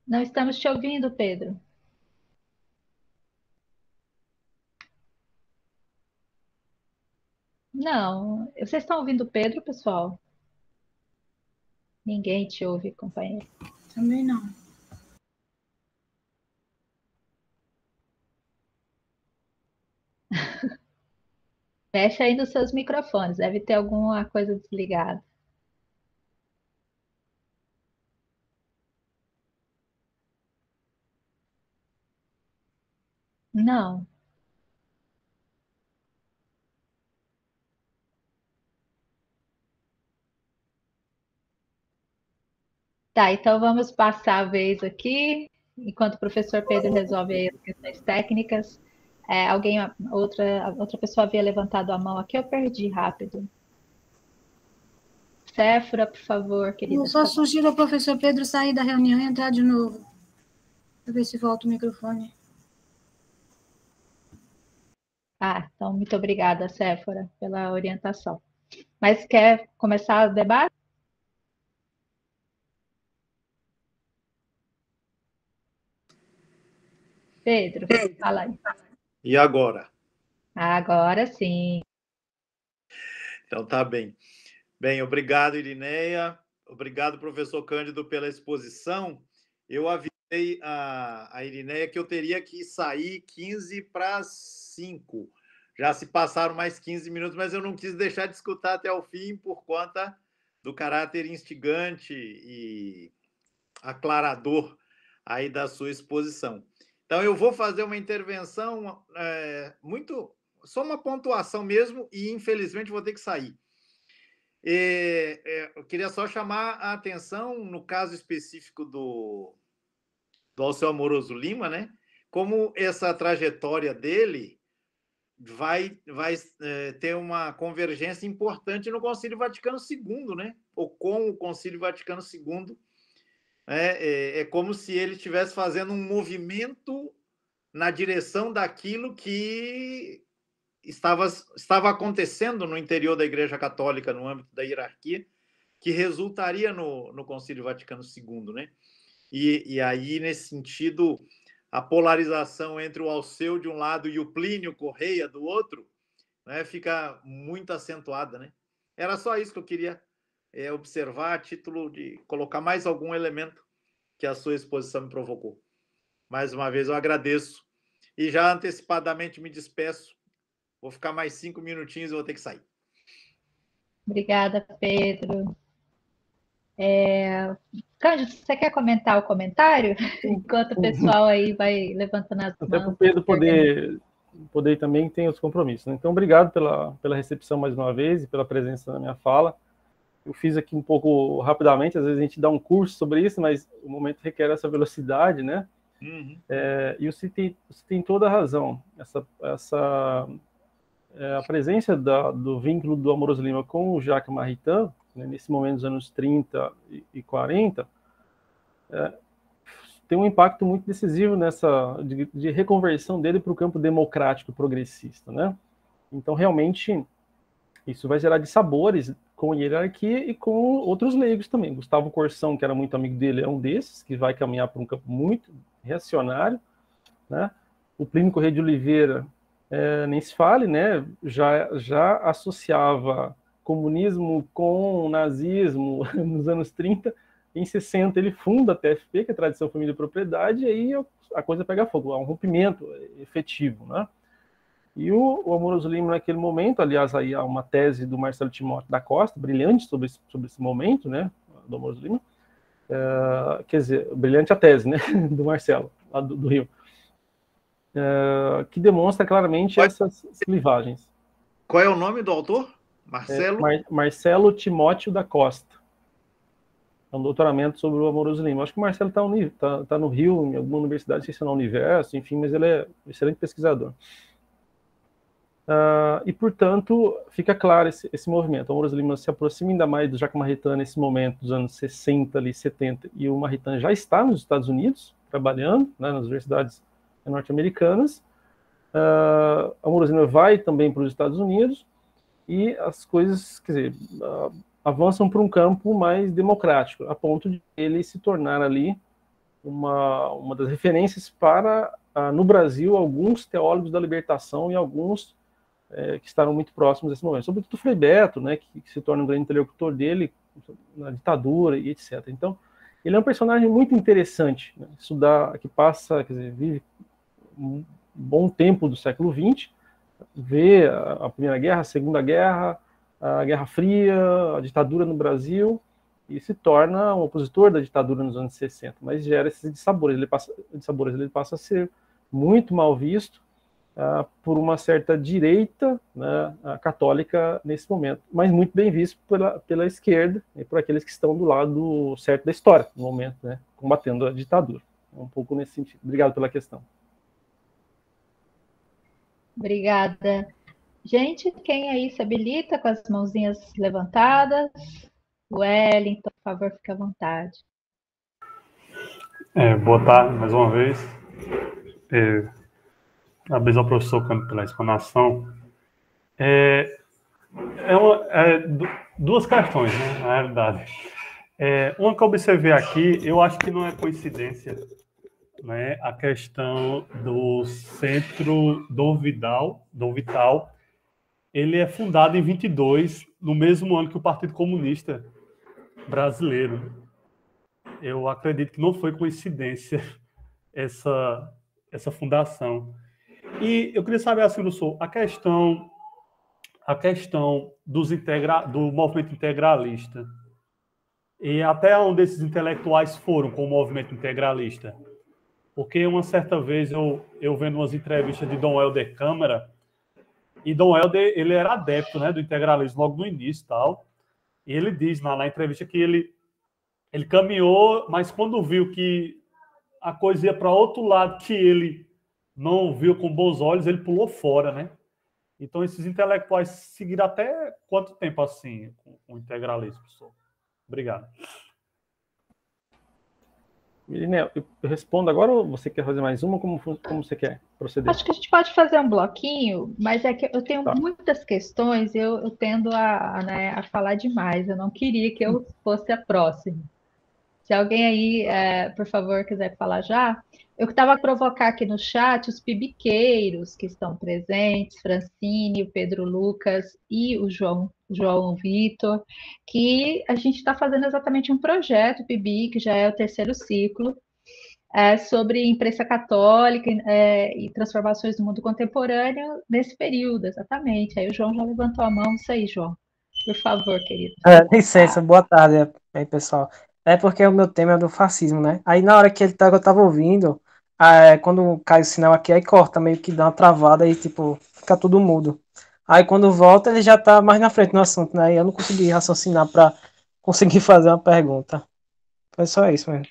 Não estamos te ouvindo, Pedro. Não. Vocês estão ouvindo o Pedro, pessoal? Ninguém te ouve, companheiro. Também não. Mexe aí nos seus microfones, deve ter alguma coisa desligada. Não. Tá, então vamos passar a vez aqui, enquanto o professor Pedro resolve aí as questões técnicas. Outra pessoa havia levantado a mão aqui, eu perdi rápido. Séfora, por favor, querida. Eu só sugiro ao professor Pedro sair da reunião e entrar de novo. Para ver se volta o microfone. Então muito obrigada, Séfora, pela orientação. Mas quer começar o debate? Pedro, fala aí. E agora? Agora sim. Então tá bem. Bem, obrigado, Irineia. Obrigado, professor Cândido, pela exposição. Eu avisei a Irineia que eu teria que sair 15 para 5. Já se passaram mais 15 minutos, mas eu não quis deixar de escutar até o fim por conta do caráter instigante e aclarador aí da sua exposição. Então, eu vou fazer uma intervenção só uma pontuação mesmo, e infelizmente vou ter que sair. Eu queria só chamar a atenção, no caso específico do Alceu Amoroso Lima, né? Como essa trajetória dele vai ter uma convergência importante no Concílio Vaticano II, né? Ou com o Concílio Vaticano II. É como se ele estivesse fazendo um movimento na direção daquilo que estava acontecendo no interior da Igreja Católica, no âmbito da hierarquia, que resultaria no Concílio Vaticano II, né? E aí, nesse sentido, a polarização entre o Alceu de um lado e o Plínio Correia do outro, né, fica muito acentuada, né? Era só isso que eu queria observar, a título de colocar mais algum elemento que a sua exposição me provocou. Mais uma vez, eu agradeço. E já antecipadamente me despeço. Vou ficar mais 5 minutinhos e vou ter que sair. Obrigada, Pedro. Cândido, você quer comentar o comentário? Enquanto o pessoal aí vai levantando as mãos. Até para o Pedro poder também ter os compromissos, né? Então, obrigado pela recepção mais uma vez e pela presença na minha fala. Eu fiz aqui um pouco rapidamente, às vezes a gente dá um curso sobre isso, mas o momento requer essa velocidade, né? Uhum. E você tem toda a razão. A presença do vínculo do Amoroso Lima com o Jacques Maritain, né, nesse momento dos anos 30 e 40, tem um impacto muito decisivo de reconversão dele para o campo democrático progressista, né? Então, realmente, isso vai gerar dissabores com a hierarquia e com outros leigos também. Gustavo Corsão, que era muito amigo dele, é um desses, que vai caminhar para um campo muito reacionário, né? O Plínio Correia de Oliveira, nem se fale, né? Já associava comunismo com nazismo nos anos 30. Em 60 ele funda a TFP, que é a Tradição, Família e Propriedade, e aí a coisa pega fogo, há um rompimento efetivo, né? E o Amoroso Lima, naquele momento, aliás, aí há uma tese do Marcelo Timóteo da Costa, brilhante sobre esse momento, né, do Amoroso Lima, quer dizer, brilhante a tese, né, do Marcelo, lá do Rio, que demonstra claramente essas clivagens. Qual é o nome do autor? Marcelo? Marcelo Timóteo da Costa. É um doutoramento sobre o Amoroso Lima. Acho que o Marcelo está no Rio, em alguma universidade, não sei se é na Universo, enfim, mas ele é um excelente pesquisador. E, portanto, fica claro esse movimento. O Amoroso Lima se aproxima ainda mais do Jacques Maritain nesse momento, dos anos 60, ali, 70, e o Maritain já está nos Estados Unidos, trabalhando, né, nas universidades norte-americanas. O Amoroso Lima vai também para os Estados Unidos, e as coisas, quer dizer, avançam para um campo mais democrático, a ponto de ele se tornar ali uma das referências para, no Brasil, alguns teólogos da libertação e alguns que estavam muito próximos desse momento, sobretudo o Frei Beto, né, que se torna um grande interlocutor dele na ditadura e etc. Então, ele é um personagem muito interessante, né, que passa, quer dizer, vive um bom tempo do século XX, vê a Primeira Guerra, a Segunda Guerra, a Guerra Fria, a ditadura no Brasil, e se torna um opositor da ditadura nos anos 60, mas gera esses dissabores. Ele passa a ser muito mal visto por uma certa direita, né, católica nesse momento, mas muito bem visto pela esquerda e por aqueles que estão do lado certo da história no momento, né, combatendo a ditadura. Um pouco nesse sentido. Obrigado pela questão. Obrigada. Gente, quem aí se habilita com as mãozinhas levantadas? Wellington, por favor, fique à vontade. Boa tarde, mais uma vez. Parabéns ao professor Cândido pela explanação. Duas questões, né, na realidade. Uma que eu observei aqui, eu acho que não é coincidência né, a questão do Centro Dom Vital. Ele é fundado em 22, no mesmo ano que o Partido Comunista Brasileiro. Eu acredito que não foi coincidência essa fundação. E eu queria saber, assim, Lúcio, a questão do movimento integralista e até onde esses intelectuais foram com o movimento integralista. Porque uma certa vez eu vendo umas entrevistas de Dom Helder Câmara, e Dom Helder, ele era adepto, né, do integralismo logo no início e tal, e ele diz na entrevista que ele caminhou, mas quando viu que a coisa ia para outro lado que ele não viu com bons olhos, ele pulou fora, né? Então, esses intelectuais seguiram até quanto tempo assim com o integralismo, professor? Obrigado. Irineu, eu respondo agora ou você quer fazer mais uma? Como você quer proceder? Acho que a gente pode fazer um bloquinho, mas é que eu tenho muitas questões, eu tendo a falar demais, eu não queria que eu fosse a próxima. Se alguém aí, por favor, quiser falar já, eu estava a provocar aqui no chat os pibiqueiros que estão presentes, Francine, o Pedro Lucas e o João Vitor, que a gente está fazendo exatamente um projeto, PIBI, que já é o terceiro ciclo, sobre imprensa católica e transformações no mundo contemporâneo nesse período, exatamente. Aí o João já levantou a mão, isso aí, João. Por favor, querido. Licença, boa tarde aí, pessoal. É porque o meu tema é do fascismo, né? Aí na hora que eu tava ouvindo, quando cai o sinal aqui, aí corta, meio que dá uma travada e, tipo, fica tudo mudo. Aí quando volta, ele já tá mais na frente no assunto, né? E eu não consegui raciocinar pra conseguir fazer uma pergunta. Foi só isso mesmo.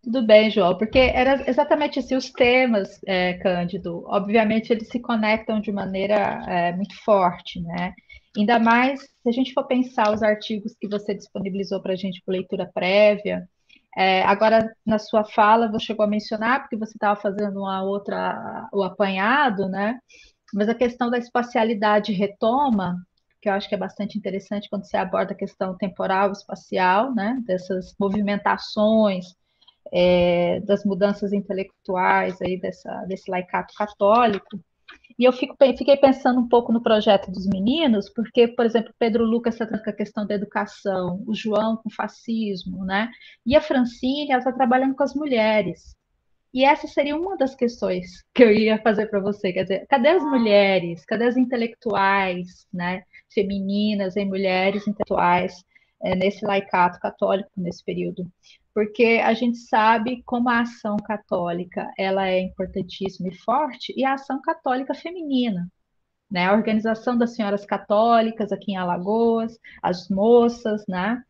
Tudo bem, João, porque era exatamente assim, os temas, Cândido, obviamente eles se conectam de maneira muito forte, né? Ainda mais se a gente for pensar os artigos que você disponibilizou para a gente por leitura prévia. Agora, na sua fala, você chegou a mencionar, porque você estava fazendo o apanhado, né? Mas a questão da espacialidade retoma, que eu acho que é bastante interessante quando você aborda a questão temporal e espacial, né? Dessas movimentações das mudanças intelectuais aí desse laicato católico. E eu fiquei pensando um pouco no projeto dos meninos, porque, por exemplo, Pedro Lucas está tratando com a questão da educação, o João com o fascismo, né? E a Francine, ela está trabalhando com as mulheres. E essa seria uma das questões que eu ia fazer para você, quer dizer, cadê as mulheres, cadê as intelectuais, né, femininas e mulheres intelectuais nesse laicato católico nesse período? Porque a gente sabe como a ação católica ela é importantíssima e forte, e a ação católica feminina, né, a organização das senhoras católicas aqui em Alagoas, as moças, né,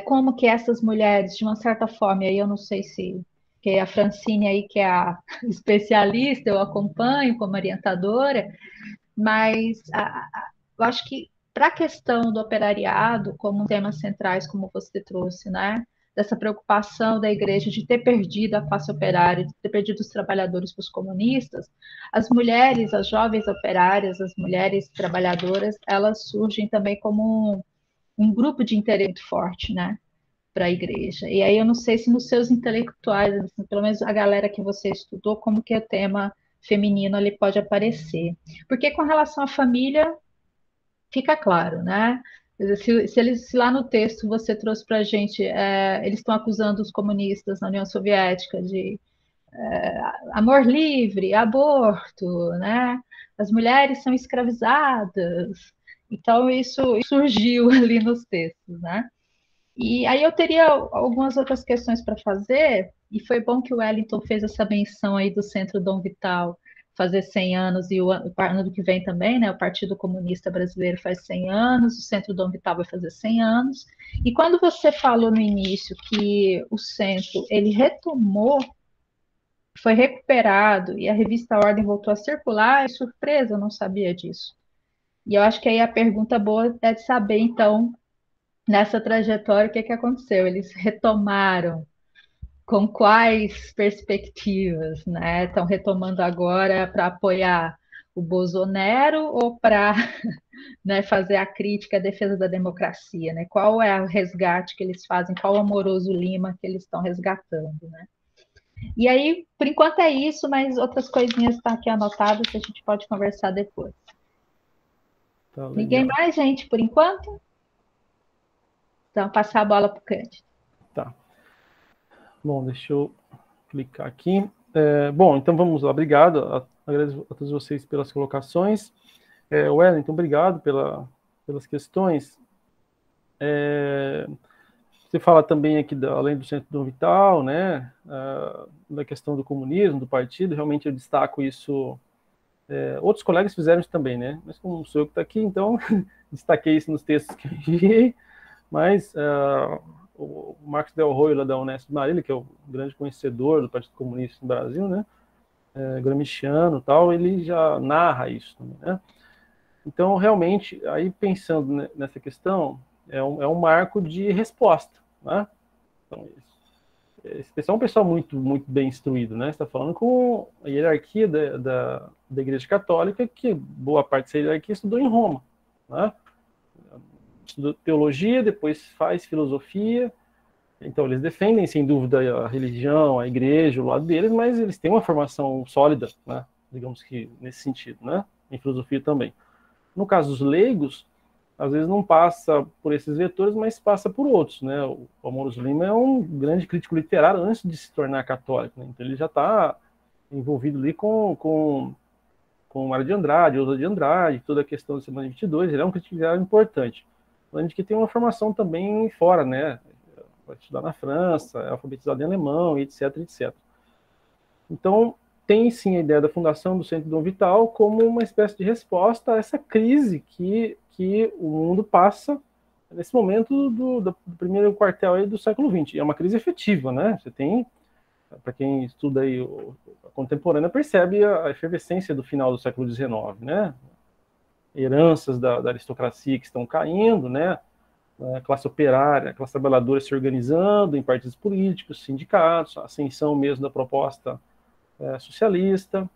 como que essas mulheres, de uma certa forma, e aí eu não sei se que a Francine aí, que é a especialista, eu acompanho como orientadora, mas eu acho que para a questão do operariado, como temas centrais, como você trouxe, né? Dessa preocupação da igreja de ter perdido a classe operária, de ter perdido os trabalhadores para os comunistas, as mulheres, as jovens operárias, as mulheres trabalhadoras, elas surgem também como um grupo de interesse muito forte, né? Para a igreja. E aí eu não sei se nos seus intelectuais, assim, pelo menos a galera que você estudou, como que o tema feminino ali pode aparecer. Porque com relação à família, fica claro, né? Se lá no texto você trouxe para a gente, eles estão acusando os comunistas na União Soviética de amor livre, aborto, né? As mulheres são escravizadas. Então, isso surgiu ali nos textos, né? E aí eu teria algumas outras questões para fazer, e foi bom que o Wellington fez essa menção aí do Centro Dom Vital fazer 100 anos, e o ano que vem também, né, o Partido Comunista Brasileiro faz 100 anos, o Centro Dom Vital vai fazer 100 anos, e quando você falou no início que o centro, ele retomou, foi recuperado, e a revista Ordem voltou a circular, é surpresa, eu não sabia disso. E eu acho que aí a pergunta boa é de saber, então, nessa trajetória, o que aconteceu? Eles retomaram com quais perspectivas, né? Estão retomando agora para apoiar o Bolsonaro ou para né, fazer a crítica, a defesa da democracia, né? Qual é o resgate que eles fazem? Qual o Amoroso Lima que eles estão resgatando, né? E aí, por enquanto é isso, mas outras coisinhas estão aqui anotadas que a gente pode conversar depois. Tá Ninguém legal. mais, gente, por enquanto? Então, passar a bola para o Cândido. Tá. Bom, deixa eu clicar aqui. Bom, então vamos lá. Obrigado. Agradeço a todos vocês pelas colocações. Wellington, obrigado pelas questões. Você fala também aqui, além do Centro Dom Vital, né, da questão do comunismo, do partido, realmente eu destaco isso. Outros colegas fizeram isso também, né? Mas como sou eu que estou aqui, então destaquei isso nos textos que eu enviei. Mas o Marcos Del Roio, lá da Unesp de Marília, que é o grande conhecedor do Partido Comunista no Brasil, né? Gramsciano e tal, ele já narra isso também, né? Então, realmente, aí pensando nessa questão, é um marco de resposta, né? Então, esse pessoal é um pessoal muito, muito bem instruído, né? Você está falando com a hierarquia da Igreja Católica, que boa parte dessa hierarquia estudou em Roma, né? Estudou teologia, depois faz filosofia. Então, eles defendem, sem dúvida, a religião, a igreja, o lado deles, mas eles têm uma formação sólida, né? Digamos que nesse sentido, né? Em filosofia também. No caso dos leigos, às vezes não passa por esses vetores, mas passa por outros, né? O Amoroso Lima é um grande crítico literário antes de se tornar católico, né? Então ele já está envolvido ali com Mário de Andrade, Ousa de Andrade, toda a questão da Semana de 22, ele é um crítico literário importante. Além de que tem uma formação também fora, né? Vai estudar na França, é alfabetizado em alemão, etc, etc. Então, tem sim a ideia da fundação do Centro Dom Vital como uma espécie de resposta a essa crise que o mundo passa nesse momento do primeiro quartel aí do século XX. É uma crise efetiva, né? Você tem, para quem estuda aí a contemporânea, percebe a efervescência do final do século XIX, né? Heranças da aristocracia que estão caindo, né? A classe operária, a classe trabalhadora se organizando em partidos políticos, sindicatos, a ascensão mesmo da proposta socialista.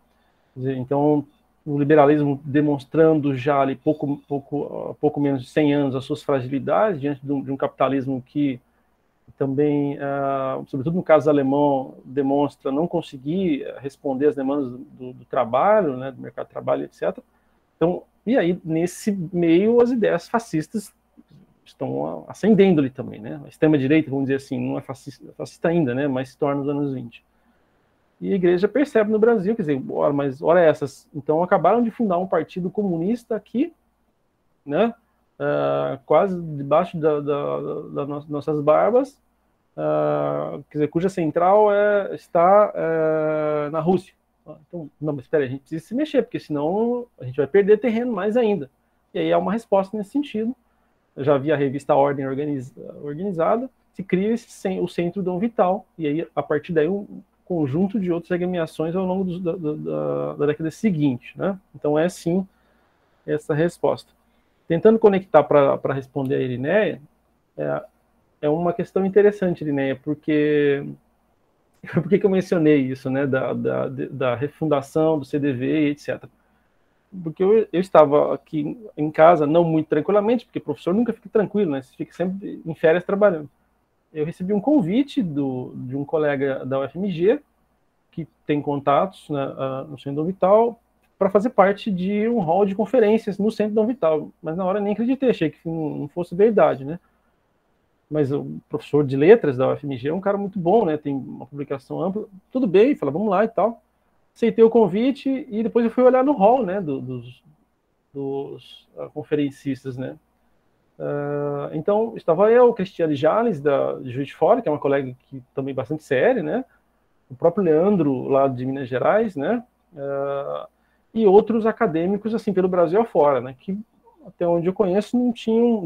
Então, o liberalismo demonstrando já ali pouco menos de 100 anos as suas fragilidades diante de um capitalismo que também, sobretudo no caso alemão, demonstra não conseguir responder às demandas do trabalho, né, do mercado de trabalho, etc. Então, e aí, nesse meio, as ideias fascistas estão ascendendo ali também, né? A extrema-direita, vamos dizer assim, não é fascista ainda, né, mas se torna nos anos 20. E a igreja percebe no Brasil, quer dizer, mas olha essas, então acabaram de fundar um partido comunista aqui, né, quase debaixo das nossas barbas, quer dizer, cuja central está na Rússia. Então, não, mas espera aí, a gente precisa se mexer, porque senão a gente vai perder terreno mais ainda. E aí há uma resposta nesse sentido. Eu já vi a revista Ordem Organizada, se cria o Centro Dom Vital, e aí, a partir daí, conjunto de outras agremiações ao longo da década seguinte, né? Então é sim essa resposta. Tentando conectar para responder a Irineia, é uma questão interessante, Irineia, porque por que eu mencionei isso, né? Da refundação do CDV, etc. Porque eu estava aqui em casa, não muito tranquilamente, porque o professor nunca fica tranquilo, né? Você fica sempre em férias trabalhando. Eu recebi um convite de um colega da UFMG, que tem contatos, né, no Centro Dom Vital, para fazer parte de um hall de conferências no Centro Dom Vital. Mas na hora nem acreditei, achei que não fosse verdade, né? Mas o professor de letras da UFMG é um cara muito bom, né? Tem uma publicação ampla. Tudo bem, falei, vamos lá e tal. Aceitei o convite e depois eu fui olhar no hall, né, dos conferencistas, né? Então, estava eu, Cristiane Jales, de Juiz de Fora, que é uma colega que também bastante séria, né? O próprio Leandro, lá de Minas Gerais, né? E outros acadêmicos, assim, pelo Brasil afora, né? Que, até onde eu conheço, não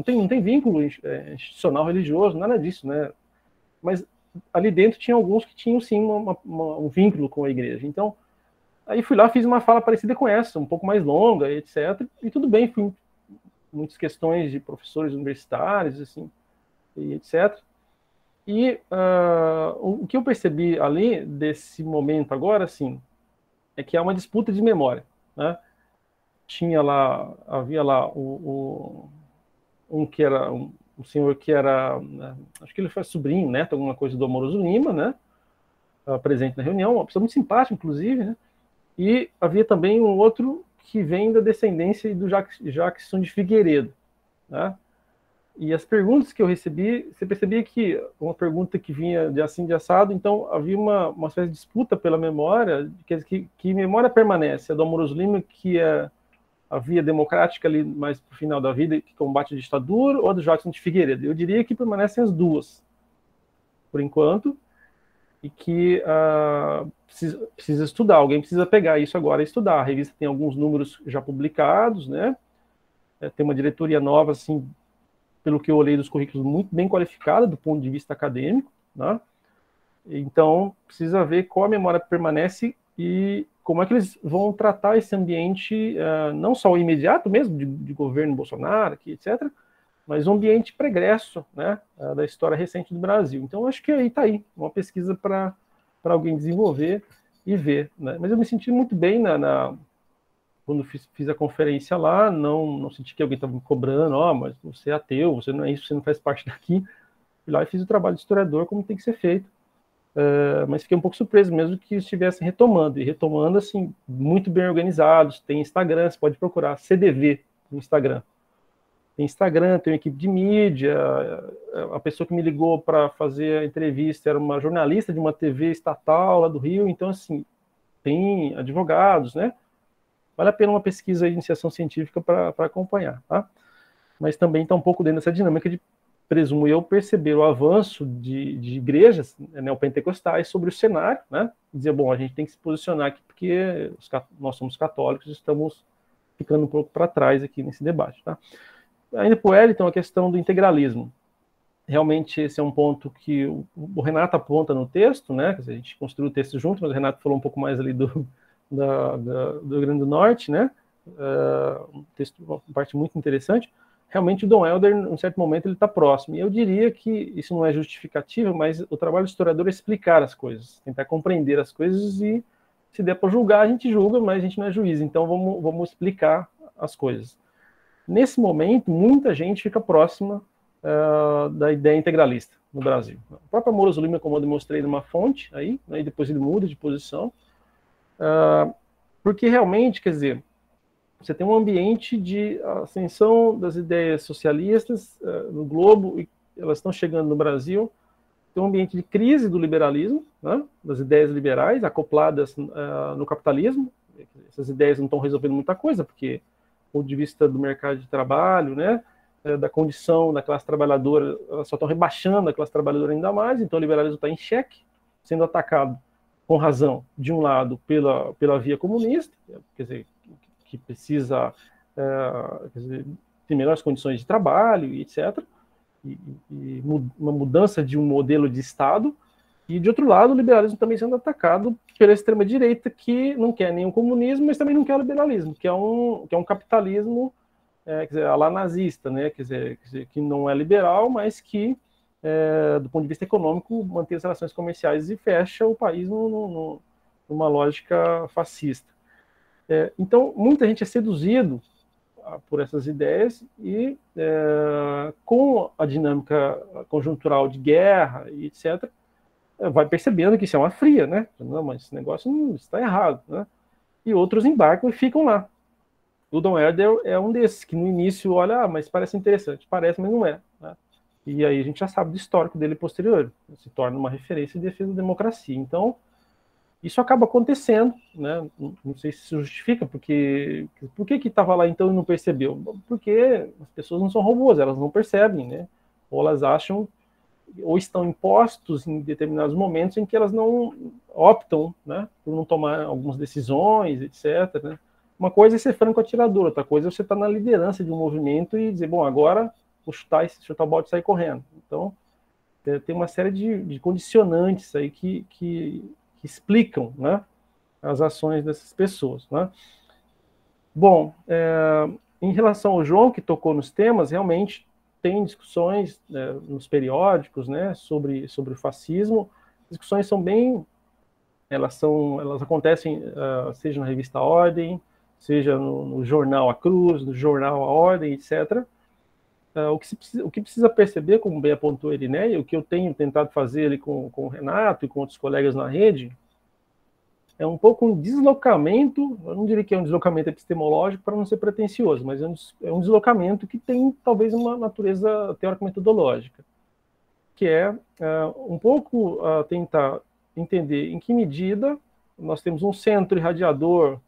tem vínculo institucional religioso, nada disso, né? Mas ali dentro tinha alguns que tinham, sim, um vínculo com a igreja. Então, aí fui lá, fiz uma fala parecida com essa, um pouco mais longa, etc. E tudo bem, fui muitas questões de professores universitários, assim, e etc. E o que eu percebi ali desse momento agora, assim, é que há uma disputa de memória, né? Havia lá um senhor que era, né, acho que ele foi sobrinho, neto, alguma coisa do Amoroso Lima, né? presente na reunião, uma pessoa muito simpática, inclusive, né? E havia também um outro que vem da descendência do Jackson de Figueiredo, né? E as perguntas que eu recebi, você percebia que uma pergunta que vinha de assim, de assado, então havia uma espécie de disputa pela memória, que memória permanece, a do Amoroso Lima, que é a via democrática ali mais para o final da vida, que combate a ditadura, ou a do Jackson de Figueiredo? Eu diria que permanecem as duas, por enquanto, e que precisa estudar, alguém precisa pegar isso agora e estudar. A revista tem alguns números já publicados, né? Tem uma diretoria nova, assim, pelo que eu olhei dos currículos, muito bem qualificada do ponto de vista acadêmico, né? Então, precisa ver qual a memória permanece e como é que eles vão tratar esse ambiente, não só o imediato mesmo, de governo Bolsonaro, etc., mas um ambiente pregresso, né, da história recente do Brasil. Então, acho que aí está aí, uma pesquisa para alguém desenvolver e ver, né? Mas eu me senti muito bem quando fiz a conferência lá, não senti que alguém estava me cobrando, mas você é ateu, você não é isso, você não faz parte daqui. Fui lá e fiz o trabalho de historiador como tem que ser feito. Mas fiquei um pouco surpreso mesmo que estivessem retomando, assim, muito bem organizados. Tem Instagram, você pode procurar CDV no Instagram. Tem Instagram, tem uma equipe de mídia, a pessoa que me ligou para fazer a entrevista era uma jornalista de uma TV estatal lá do Rio, então, assim, tem advogados, né? Vale a pena uma pesquisa de iniciação científica para acompanhar, tá? Mas também está um pouco dentro dessa dinâmica de, presumo eu, perceber o avanço de igrejas neopentecostais sobre o cenário, né? Dizer, bom, a gente tem que se posicionar aqui porque nós somos católicos e estamos ficando um pouco para trás aqui nesse debate, tá? Ainda para o Wellington, a questão do integralismo. Realmente esse é um ponto que o Renato aponta no texto, né? Quer dizer, a gente construiu o texto junto, mas o Renato falou um pouco mais ali do Rio Grande do Norte, né? Um texto, uma parte muito interessante. Realmente o Dom Helder, em um certo momento, ele está próximo. E eu diria que isso não é justificativo, mas o trabalho do historiador é explicar as coisas, tentar compreender as coisas e, se der para julgar, a gente julga, mas a gente não é juiz. Então vamos explicar as coisas. Nesse momento, muita gente fica próxima da ideia integralista no Brasil. O próprio Amoroso Lima, como eu demonstrei numa fonte, aí, né, e depois ele muda de posição, porque realmente, quer dizer, você tem um ambiente de ascensão das ideias socialistas no globo, e elas estão chegando no Brasil, tem um ambiente de crise do liberalismo, né, das ideias liberais acopladas no capitalismo. Essas ideias não estão resolvendo muita coisa, porque do ponto de vista do mercado de trabalho, né, da condição da classe trabalhadora, elas só estão rebaixando a classe trabalhadora ainda mais, então o liberalismo está em xeque, sendo atacado com razão, de um lado, pela via comunista, quer dizer, que precisa ter melhores condições de trabalho, etc., e uma mudança de um modelo de Estado, e, de outro lado, o liberalismo também sendo atacado pela extrema-direita, que não quer nem o comunismo, mas também não quer o liberalismo, que é um capitalismo, quer dizer, a lá nazista, né? Quer dizer, que não é liberal, mas que, do ponto de vista econômico, mantém as relações comerciais e fecha o país numa lógica fascista. Então, muita gente é seduzido por essas ideias e, com a dinâmica conjuntural de guerra e etc., vai percebendo que isso é uma fria, né? Não, mas esse negócio não está errado, né? E outros embarcam e ficam lá. O Dom Helder é um desses, que no início olha, mas parece interessante. Parece, mas não é, né? E aí a gente já sabe do histórico dele posterior. Se torna uma referência de defesa da democracia. Então, isso acaba acontecendo, né? Não sei se isso justifica, porque por que estava lá então e não percebeu? Porque as pessoas não são robôs, elas não percebem, né? Ou elas acham, ou estão impostos em determinados momentos em que elas não optam, né, por não tomar algumas decisões, etc., né? Uma coisa é ser franco atirador, outra coisa é você estar na liderança de um movimento e dizer, bom, agora vou chutar o balde e sair correndo. Então, tem uma série de condicionantes aí que explicam, né, as ações dessas pessoas, né? Bom, em relação ao João, que tocou nos temas, realmente tem discussões nos periódicos, né, sobre o fascismo. As discussões são bem, elas acontecem seja na revista Ordem, seja no jornal A Cruz, no jornal A Ordem, etc. o que precisa perceber, como bem apontou a Irineia, o que eu tenho tentado fazer ali com o Renato e com outros colegas na rede, é um pouco um deslocamento, eu não diria que é um deslocamento epistemológico para não ser pretensioso, mas é um deslocamento que tem talvez uma natureza teórico-metodológica, que é um pouco tentar entender em que medida nós temos um centro irradiador,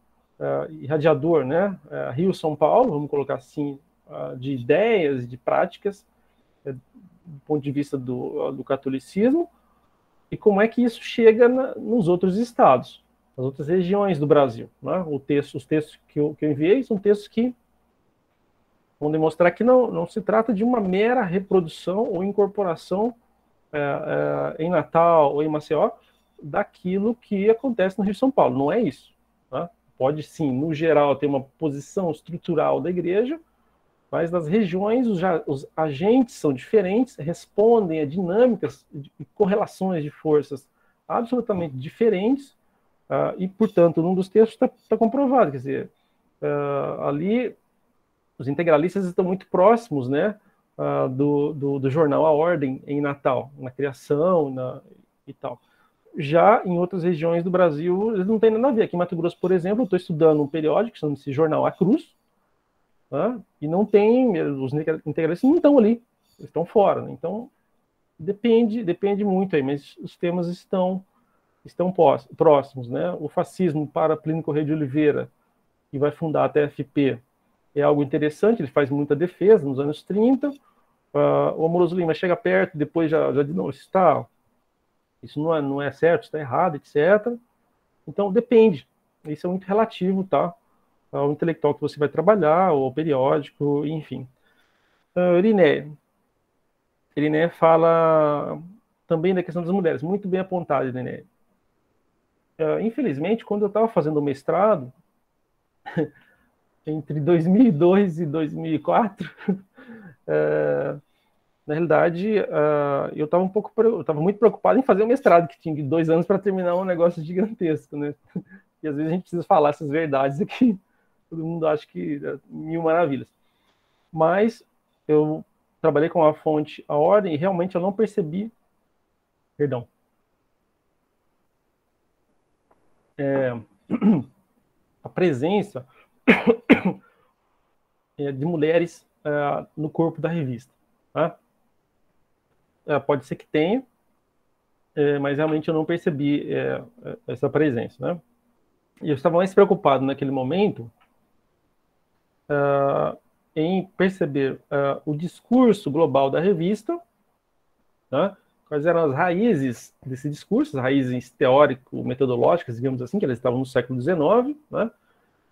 né, Rio-São Paulo, vamos colocar assim, de ideias, de práticas, do ponto de vista do catolicismo, e como é que isso chega nos outros estados, nas outras regiões do Brasil. Né? Os textos que eu enviei são textos que vão demonstrar que não se trata de uma mera reprodução ou incorporação em Natal ou em Maceió daquilo que acontece no Rio de São Paulo. Não é isso. Tá? Pode, sim, no geral, ter uma posição estrutural da igreja, mas nas regiões os agentes são diferentes, respondem a dinâmicas e correlações de forças absolutamente diferentes, e, portanto, num dos textos está comprovado, quer dizer, ali os integralistas estão muito próximos, né, do jornal A Ordem em Natal, na criação e tal. Já em outras regiões do Brasil, eles não têm nada a ver. Aqui em Mato Grosso, por exemplo, eu estou estudando um periódico que chama-se Jornal A Cruz, e não tem, os integralistas não estão ali, eles estão fora. Né? Então, depende muito aí, mas os temas estão próximos. Né? O fascismo para Plínio Corrêa de Oliveira, que vai fundar a TFP, é algo interessante, ele faz muita defesa nos anos 30, o Amoroso Lima chega perto, depois já diz, não, isso não é certo, está errado, etc. Então, depende, isso é muito relativo, tá? Ao intelectual que você vai trabalhar, ou ao periódico, enfim. Irineia fala também da questão das mulheres, muito bem apontado, Irineia. Infelizmente, quando eu estava fazendo o mestrado, entre 2002 e 2004, na realidade, eu estava muito preocupado em fazer o mestrado, que tinha 2 anos para terminar um negócio gigantesco, né? E às vezes a gente precisa falar essas verdades aqui, todo mundo acha que é 1000 maravilhas. Mas eu trabalhei com a fonte A Ordem e realmente eu não percebi, a presença de mulheres no corpo da revista. Tá? Pode ser que tenha, mas realmente eu não percebi essa presença. Né? E eu estava mais preocupado naquele momento em perceber o discurso global da revista, né? Quais eram as raízes desse discurso, as raízes teórico-metodológicas, digamos assim, que elas estavam no século XIX, né?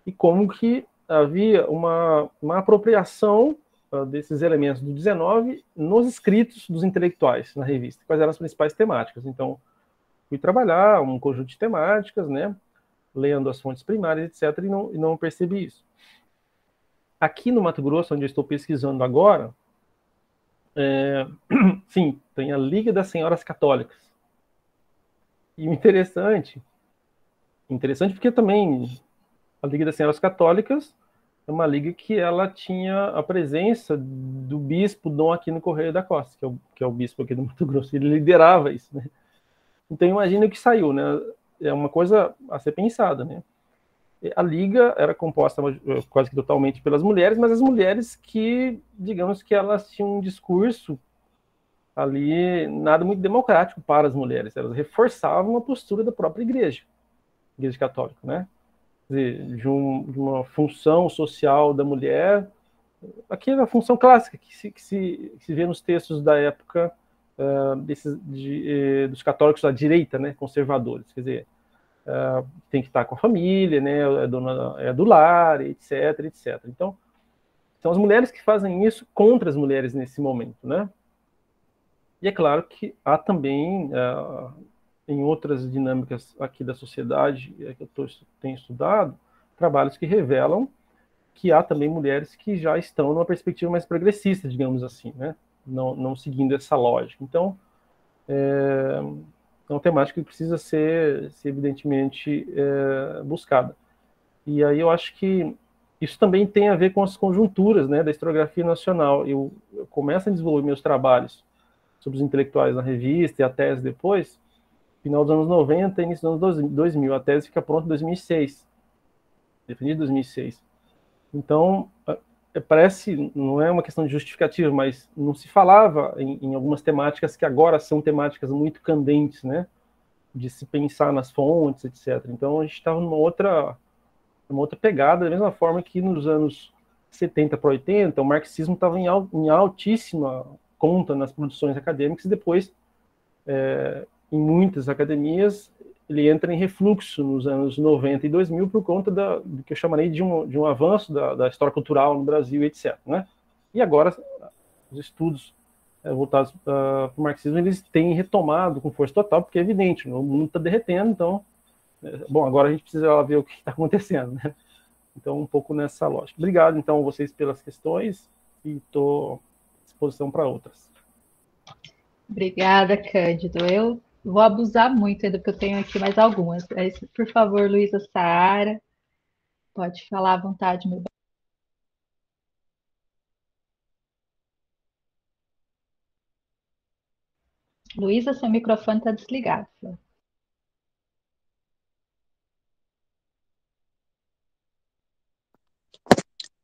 E como que havia uma apropriação desses elementos do XIX nos escritos dos intelectuais na revista. Quais eram as principais temáticas? Então, fui trabalhar um conjunto de temáticas, né? Lendo as fontes primárias, etc., e não percebi isso. Aqui no Mato Grosso, onde eu estou pesquisando agora, sim, tem a Liga das Senhoras Católicas. E interessante porque também a Liga das Senhoras Católicas é uma liga que ela tinha a presença do bispo Dom Aquino Correia da Costa, que é o bispo aqui do Mato Grosso, ele liderava isso, né? Então imagina o que saiu, né? É uma coisa a ser pensada, né? A liga era composta quase que totalmente pelas mulheres, mas as mulheres que, digamos que elas tinham um discurso ali nada muito democrático para as mulheres, elas reforçavam a postura da própria igreja católica, né? De uma função social da mulher, aquela função clássica que se vê nos textos da época dos católicos da direita, né, conservadores, quer dizer, tem que estar com a família, né, é do lar, etc, etc. Então, são as mulheres que fazem isso contra as mulheres nesse momento, né? E é claro que há também, em outras dinâmicas aqui da sociedade que eu tenho estudado, trabalhos que revelam que há também mulheres que já estão numa perspectiva mais progressista, digamos assim, né? Não seguindo essa lógica. Então, é uma temática que precisa ser evidentemente buscada. E aí eu acho que isso também tem a ver com as conjunturas, né, da historiografia nacional. Eu começo a desenvolver meus trabalhos sobre os intelectuais na revista e a tese depois, final dos anos 90 e início dos anos 2000. A tese fica pronta em 2006, defendi em 2006. Então, parece, não é uma questão de justificativa, mas não se falava em algumas temáticas que agora são temáticas muito candentes, né, de se pensar nas fontes, etc. Então, a gente estava numa outra pegada, da mesma forma que nos anos 70 para 80, o marxismo estava em altíssima conta nas produções acadêmicas, e depois, em muitas academias, ele entra em refluxo nos anos 90 e 2000 por conta do que eu chamaria de um avanço da história cultural no Brasil, etc. Né? E agora, os estudos voltados para o marxismo, eles têm retomado com força total, porque é evidente, o mundo está derretendo, então, bom, agora a gente precisa ver o que está acontecendo, né? Então, um pouco nessa lógica. Obrigado, então, a vocês pelas questões, e estou à disposição para outras. Obrigada, Cândido. Eu vou abusar muito ainda, porque eu tenho aqui mais algumas. Por favor, Luísa Saara, pode falar à vontade, meu bem. Luísa, seu microfone está desligado.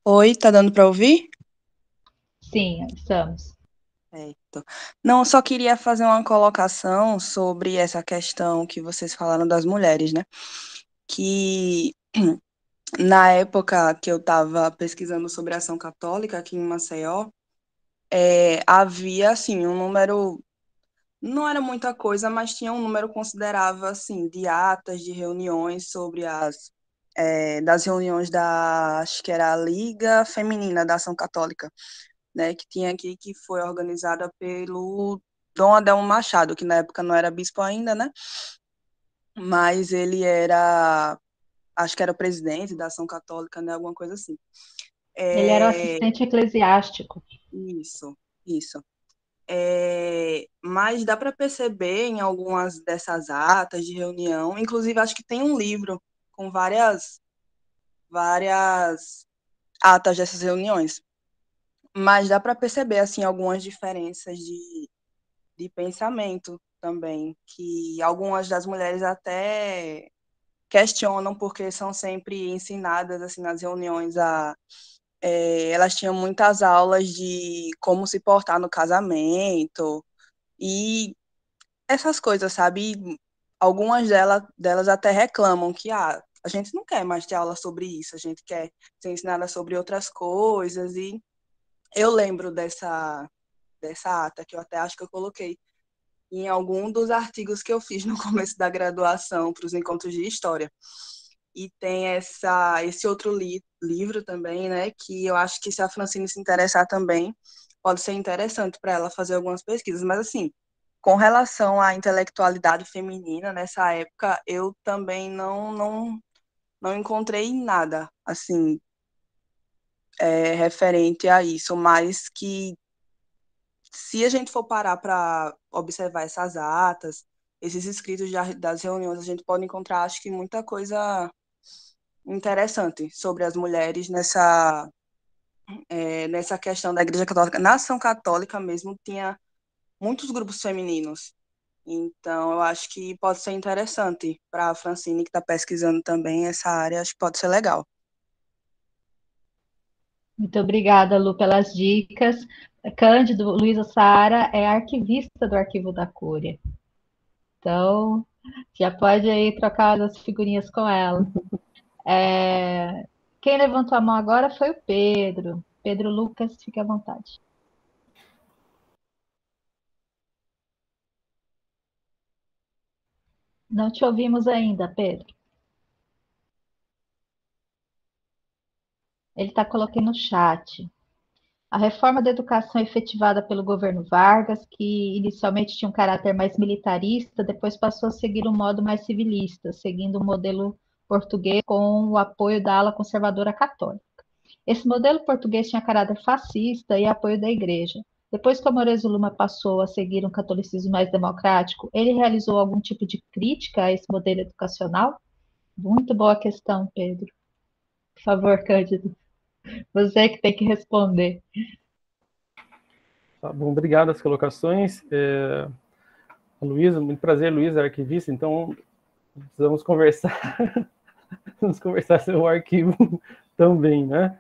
Oi, tá dando para ouvir? Sim, estamos. Certo. Não, só queria fazer uma colocação sobre essa questão que vocês falaram das mulheres, né? Que na época que eu estava pesquisando sobre a ação católica aqui em Maceió, havia, assim, um número, não era muita coisa, mas tinha um número considerável, assim, de atas, de reuniões sobre das reuniões acho que era a Liga Feminina da Ação Católica, né, que tinha aqui, que foi organizada pelo Dom Adelmo Machado, que na época não era bispo ainda, né, mas ele era, acho que era o presidente da Ação Católica, né, alguma coisa assim. Ele era o assistente eclesiástico. Isso. Mas dá para perceber em algumas dessas atas de reunião, inclusive acho que tem um livro com várias atas dessas reuniões, mas dá para perceber assim algumas diferenças de pensamento também, que algumas das mulheres até questionam, porque são sempre ensinadas assim nas reuniões elas tinham muitas aulas de como se portar no casamento e essas coisas, sabe? Algumas delas até reclamam que a gente não quer mais ter aula sobre isso, a gente quer ser ensinada sobre outras coisas, e eu lembro dessa ata, que eu até acho que eu coloquei em algum dos artigos que eu fiz no começo da graduação para os encontros de história. E tem esse outro livro também, né, que eu acho que se a Francine se interessar também, pode ser interessante para ela fazer algumas pesquisas. Mas, assim, com relação à intelectualidade feminina, nessa época, eu também não encontrei nada, assim, referente a isso, mas que se a gente for parar para observar essas atas, esses escritos das reuniões, a gente pode encontrar, acho que, muita coisa interessante sobre as mulheres nessa questão da Igreja Católica. Na Ação Católica mesmo tinha muitos grupos femininos. Então, eu acho que pode ser interessante para a Francine, que está pesquisando também essa área, acho que pode ser legal. Muito obrigada, Lu, pelas dicas. Cândido, Luísa Saara é arquivista do Arquivo da Cúria. Então, já pode aí trocar as figurinhas com ela. Quem levantou a mão agora foi o Pedro. Pedro Lucas, fique à vontade. Não te ouvimos ainda, Pedro. Ele está colocando no chat. A reforma da educação efetivada pelo governo Vargas, que inicialmente tinha um caráter mais militarista, depois passou a seguir um modo mais civilista, seguindo o modelo português com o apoio da ala conservadora católica. Esse modelo português tinha caráter fascista e apoio da igreja. Depois que o Morezo Luma passou a seguir um catolicismo mais democrático, ele realizou algum tipo de crítica a esse modelo educacional? Muito boa questão, Pedro. Por favor, Cândido. Você que tem que responder. Tá bom, obrigado as colocações. A Luísa, muito prazer, Luísa, arquivista, então precisamos conversar, vamos conversar sobre o arquivo também, né?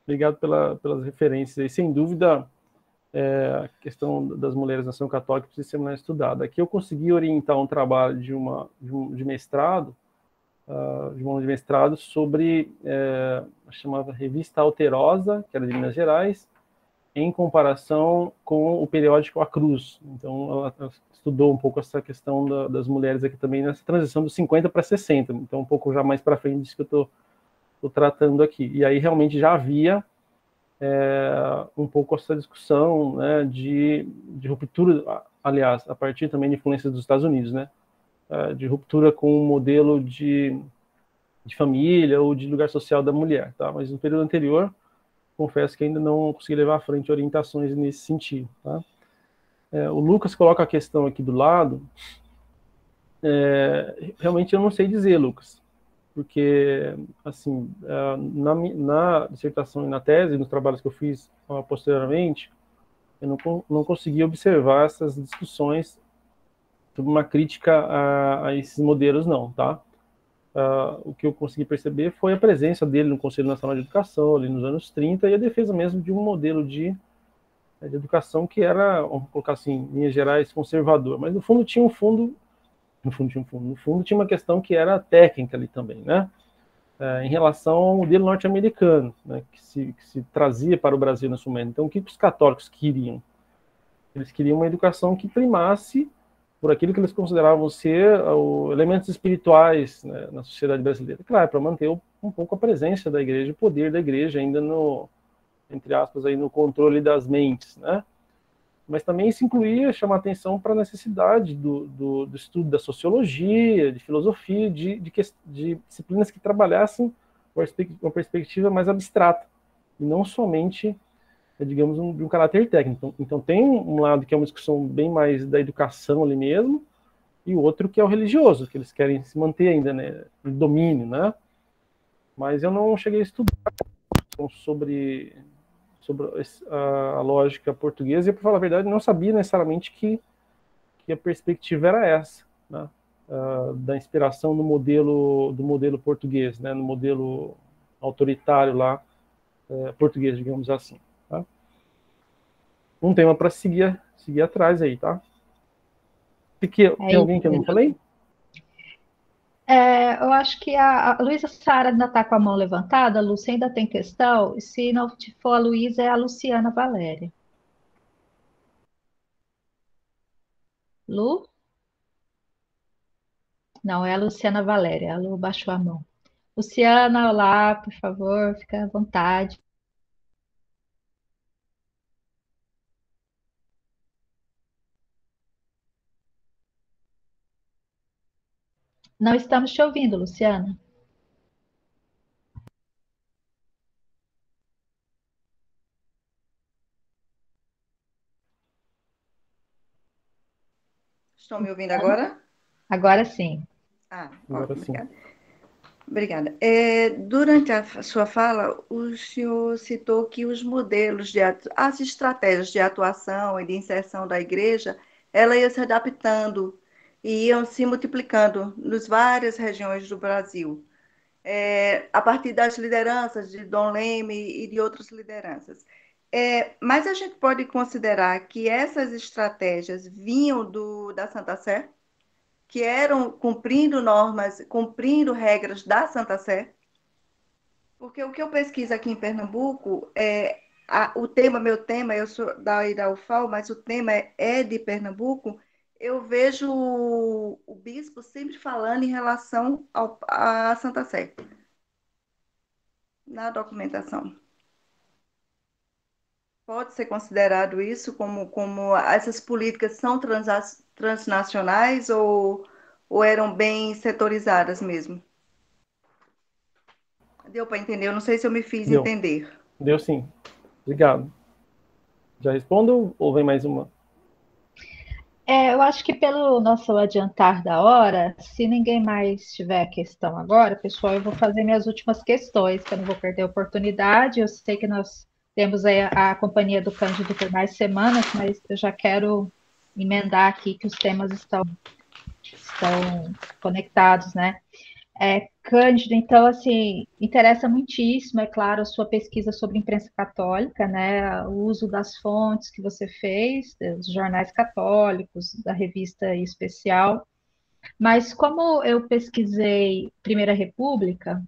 Obrigado pelas referências aí. Sem dúvida, a questão das mulheres na ação católica precisa ser mais estudada. Aqui eu consegui orientar um trabalho de mestrado, de um mestrado sobre, chamava Revista Alterosa, que era de Minas Gerais, em comparação com o periódico A Cruz. Então, ela estudou um pouco essa questão das mulheres aqui também, nessa transição dos 50 para 60, então um pouco já mais para frente disso que eu estou tratando aqui. E aí realmente já havia um pouco essa discussão, né, de ruptura, aliás, a partir também de influências dos Estados Unidos, né, de ruptura com o modelo de família ou de lugar social da mulher, tá? Mas no período anterior, confesso que ainda não consegui levar à frente orientações nesse sentido, tá? O Lucas coloca a questão aqui do lado, realmente eu não sei dizer, Lucas, porque, assim, na dissertação e na tese, nos trabalhos que eu fiz posteriormente, eu não consegui observar essas discussões sobre uma crítica a esses modelos, não, tá? O que eu consegui perceber foi a presença dele no Conselho Nacional de Educação, ali nos anos 30, e a defesa mesmo de um modelo de educação que era, vamos colocar assim, em linhas gerais, conservador. Mas no fundo tinha uma questão que era técnica ali também, né? Em relação ao modelo norte-americano, né, que se trazia para o Brasil nesse momento. Então, o que os católicos queriam? Eles queriam uma educação que primasse por aquilo que eles consideravam ser elementos espirituais, né, na sociedade brasileira. Claro, para manter um pouco a presença da igreja, o poder da igreja ainda entre aspas, aí no controle das mentes, né? Mas também isso incluía chamar atenção para a necessidade do estudo da sociologia, de filosofia, de disciplinas que trabalhassem uma perspectiva mais abstrata, e não somente, digamos, de um caráter técnico. Então tem um lado que é uma discussão bem mais da educação ali mesmo, e o outro que é o religioso, que eles querem se manter ainda, né, no domínio, né? Mas eu não cheguei a estudar sobre a lógica portuguesa, e, para falar a verdade, não sabia necessariamente que a perspectiva era essa, né? Da inspiração do modelo português, né? No modelo autoritário lá, português, digamos assim. Tá? Um tema para seguir atrás aí, tá? Tem alguém que eu não falei? Eu acho que a Luísa Sara ainda está com a mão levantada, a Lúcia ainda tem questão, e se não for a Luísa, é a Luciana Valéria. Lu? Não, é a Luciana Valéria, a Lu baixou a mão. Luciana, olá, por favor, fica à vontade. Não estamos te ouvindo, Luciana. Estão me ouvindo agora? Agora sim. Agora sim. Obrigada. Durante a sua fala, o senhor citou que os modelos, as estratégias de atuação e de inserção da igreja, ela ia se adaptando e iam se multiplicando nas várias regiões do Brasil, a partir das lideranças de Dom Leme e de outras lideranças. Mas a gente pode considerar que essas estratégias vinham da Santa Sé? Que eram cumprindo normas, cumprindo regras da Santa Sé, porque o que eu pesquiso aqui em Pernambuco meu tema, eu sou da UFAL, mas o tema é de Pernambuco, eu vejo o bispo sempre falando em relação à Santa Sé, na documentação. Pode ser considerado isso como essas políticas são transnacionais ou eram bem setorizadas mesmo? Deu para entender? Eu não sei se eu me fiz entender. Deu sim. Obrigado. Já respondo ou vem mais uma? Eu acho que pelo nosso adiantar da hora, se ninguém mais tiver questão agora, pessoal, eu vou fazer minhas últimas questões, que eu não vou perder a oportunidade. Eu sei que nós temos aí a companhia do Cândido por mais semanas, mas eu já quero emendar aqui que os temas estão conectados, né? Cândido, então, assim, interessa muitíssimo, é claro, a sua pesquisa sobre imprensa católica, né, o uso das fontes que você fez, dos jornais católicos, da revista especial, mas como eu pesquisei Primeira República,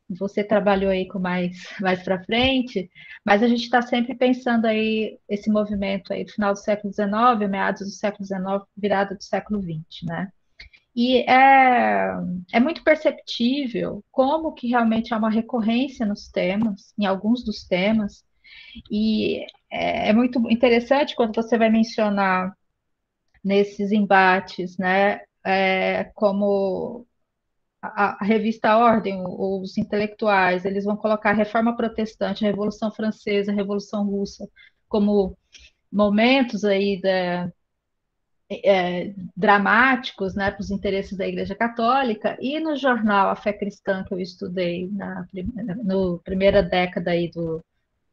você trabalhou aí com mais para frente, mas a gente está sempre pensando aí esse movimento aí do final do século XIX, meados do século XIX, virada do século XX, né? E é muito perceptível como que realmente há uma recorrência nos temas, em alguns dos temas, e é muito interessante quando você vai mencionar nesses embates, né, como a revista Ordem, os intelectuais, eles vão colocar a Reforma Protestante, a Revolução Francesa, a Revolução Russa, como momentos aí dramáticos, né, para os interesses da Igreja Católica, e no jornal A Fé Cristã, que eu estudei no primeira década aí do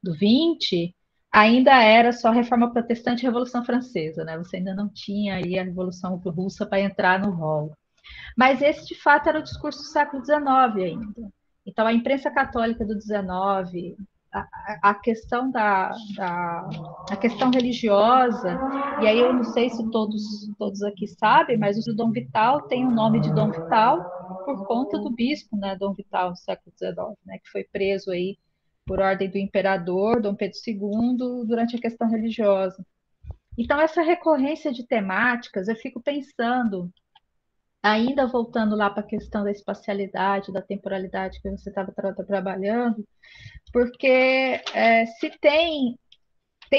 20, ainda era só Reforma Protestante e Revolução Francesa, né? Você ainda não tinha aí a Revolução Russa para entrar no rol. Mas esse, de fato, era o discurso do século XIX ainda. Então, a imprensa católica do XIX, a questão a questão religiosa, e aí eu não sei se todos aqui sabem, mas o Dom Vital tem o nome de Dom Vital por conta do bispo, né, Dom Vital, do século XIX, né, que foi preso aí por ordem do imperador Dom Pedro II durante a questão religiosa. Então, essa recorrência de temáticas, eu fico pensando, ainda voltando lá para a questão da espacialidade, da temporalidade que você estava trabalhando, porque se tem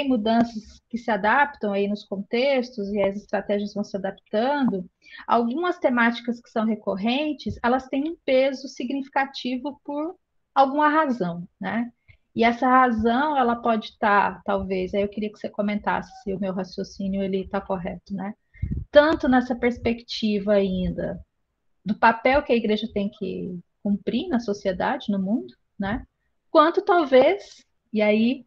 mudanças que se adaptam aí nos contextos e as estratégias vão se adaptando, algumas temáticas que são recorrentes, elas têm um peso significativo por alguma razão, né? E essa razão, ela pode estar, talvez, aí eu queria que você comentasse se o meu raciocínio ele está correto, né? Tanto nessa perspectiva ainda do papel que a igreja tem que cumprir na sociedade, no mundo, né? Quanto talvez, e aí,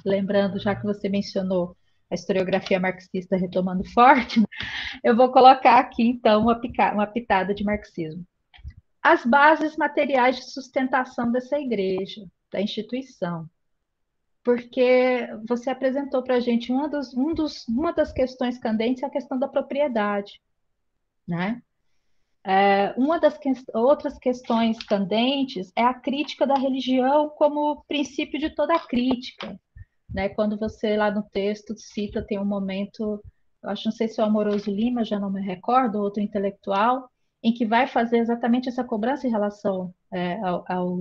lembrando, já que você mencionou a historiografia marxista retomando forte, eu vou colocar aqui, então, uma pitada de marxismo. As bases materiais de sustentação dessa igreja, da instituição. Porque você apresentou para a gente uma das questões candentes é a questão da propriedade, né? Uma das outras questões candentes é a crítica da religião como princípio de toda crítica, né? Quando você lá no texto cita, tem um momento, eu acho, não sei se é o Amoroso Lima, já não me recordo, outro intelectual, em que vai fazer exatamente essa cobrança em relação ao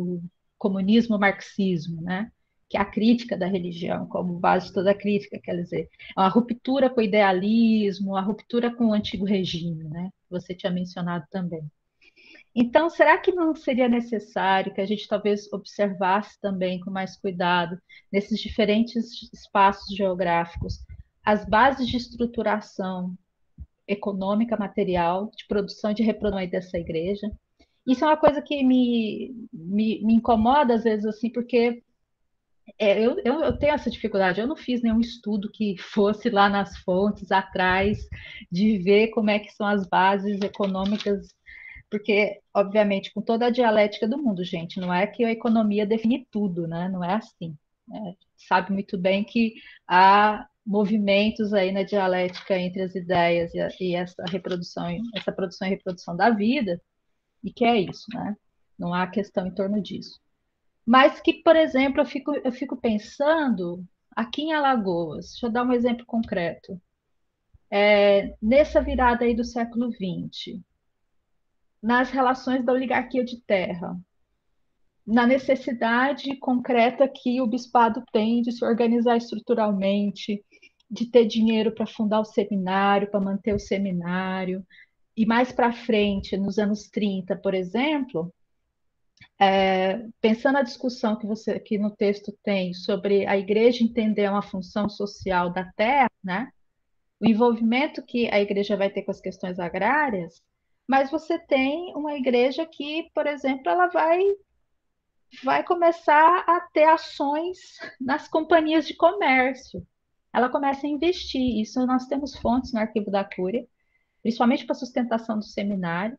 comunismo marxismo, né? Que é a crítica da religião, como base de toda a crítica, quer dizer, é uma ruptura com o idealismo, a ruptura com o antigo regime, né? Você tinha mencionado também. Então, será que não seria necessário que a gente talvez observasse também com mais cuidado, nesses diferentes espaços geográficos, as bases de estruturação econômica, material, de produção e de reprodução dessa igreja? Isso é uma coisa que me incomoda às vezes, assim, porque eu tenho essa dificuldade. Eu não fiz nenhum estudo que fosse lá nas fontes, atrás, de ver como é que são as bases econômicas, porque, obviamente, com toda a dialética do mundo, gente, não é que a economia define tudo, né? Não é assim. Sabe muito bem que há movimentos aí na dialética entre as ideias e essa reprodução, essa produção e reprodução da vida, e que é isso, né? Não há questão em torno disso. Mas que, por exemplo, eu fico pensando aqui em Alagoas, deixa eu dar um exemplo concreto. Nessa virada aí do século XX, nas relações da oligarquia de terra, na necessidade concreta que o bispado tem de se organizar estruturalmente, de ter dinheiro para fundar o seminário, para manter o seminário, e mais para frente, nos anos 30, por exemplo, pensando na discussão que no texto tem sobre a igreja entender uma função social da terra, né? o envolvimento que a igreja vai ter com as questões agrárias, mas você tem uma igreja que, por exemplo, ela vai começar a ter ações nas companhias de comércio. Ela começa a investir. Isso nós temos fontes no Arquivo da Cúria, principalmente para a sustentação do seminário,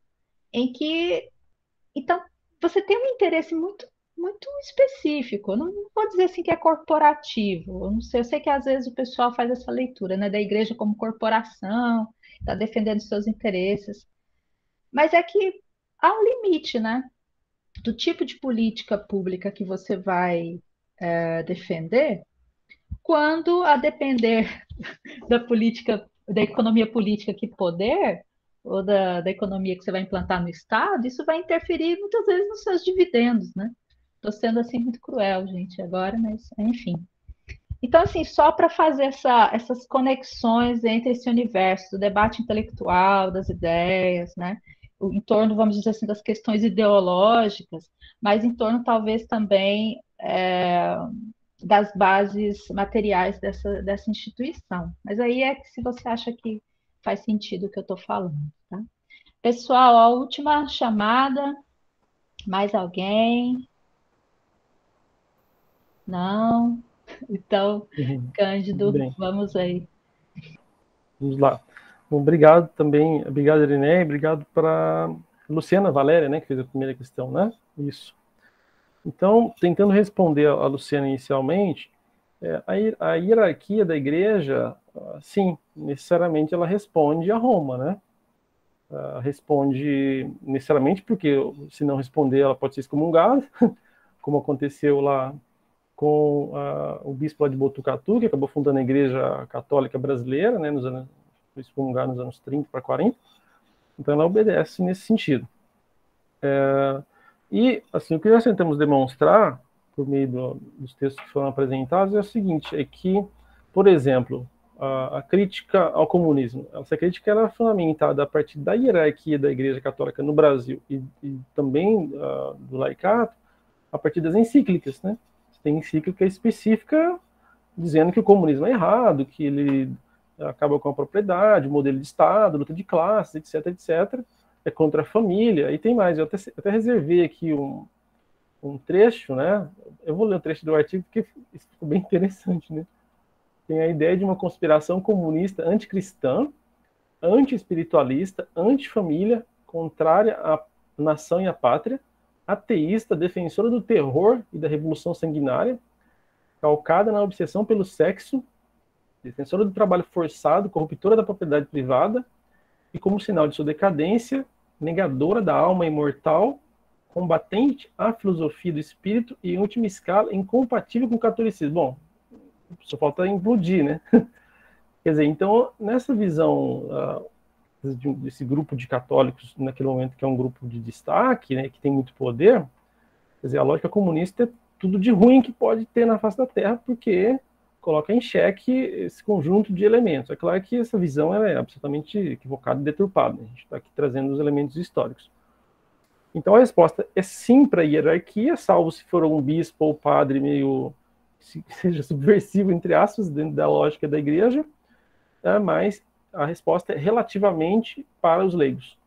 em que, então, você tem um interesse muito específico. Eu não vou dizer assim que é corporativo. Eu não sei, eu sei que às vezes o pessoal faz essa leitura, né, da igreja como corporação, está defendendo seus interesses. Mas é que há um limite, né, do tipo de política pública que você vai defender, quando, a depender da política, da economia política que poder, ou da economia que você vai implantar no Estado, isso vai interferir muitas vezes nos seus dividendos, né? Estou sendo assim muito cruel, gente, agora, mas enfim. Então, assim, só para fazer essas conexões entre esse universo do debate intelectual, das ideias, né? Em torno, vamos dizer assim, das questões ideológicas, mas em torno, talvez, também das bases materiais dessa instituição. Mas aí é que se você acha que faz sentido o que eu estou falando, tá? Pessoal, a última chamada. Mais alguém? Não? Então, Cândido, vamos aí. Vamos lá. Bom, obrigado também, obrigado, Irineia, obrigado para Luciana Valéria, né, que fez a primeira questão, né? Isso. Então, tentando responder a Luciana inicialmente, a hierarquia da igreja, sim, necessariamente ela responde a Roma, né? Responde necessariamente porque, se não responder, ela pode ser excomungada, como aconteceu lá com o bispo lá de Botucatu, que acabou fundando a Igreja Católica Brasileira, né, foi excomungado nos anos 30 para 40, então ela obedece nesse sentido. E, assim, o que nós tentamos demonstrar, por meio dos textos que foram apresentados, é o seguinte, é que, por exemplo, a crítica ao comunismo, essa crítica era fundamentada a partir da hierarquia da Igreja Católica no Brasil e também do laicato, a partir das encíclicas, né? Tem encíclica específica dizendo que o comunismo é errado, que ele acaba com a propriedade, o modelo de Estado, luta de classes, etc, etc, é contra a família, e tem mais, eu até reservei aqui um trecho, né? Eu vou ler o trecho do artigo porque isso ficou bem interessante, né? Tem a ideia de uma conspiração comunista anticristã, anti-espiritualista, anti-família, contrária à nação e à pátria, ateísta, defensora do terror e da revolução sanguinária, calcada na obsessão pelo sexo, defensora do trabalho forçado, corruptora da propriedade privada, e como sinal de sua decadência, negadora da alma imortal, combatente à filosofia do espírito e, em última escala, incompatível com o catolicismo. Bom, só falta implodir, né? Quer dizer, então, nessa visão desse grupo de católicos, naquele momento que é um grupo de destaque, né, que tem muito poder, quer dizer, a lógica comunista é tudo de ruim que pode ter na face da Terra, porque coloca em xeque esse conjunto de elementos. É claro que essa visão é absolutamente equivocada e deturpada, né? A gente está aqui trazendo os elementos históricos. Então a resposta é sim para a hierarquia, salvo se for um bispo ou padre meio, seja subversivo, entre aspas, dentro da lógica da igreja, mas a resposta é relativamente para os leigos.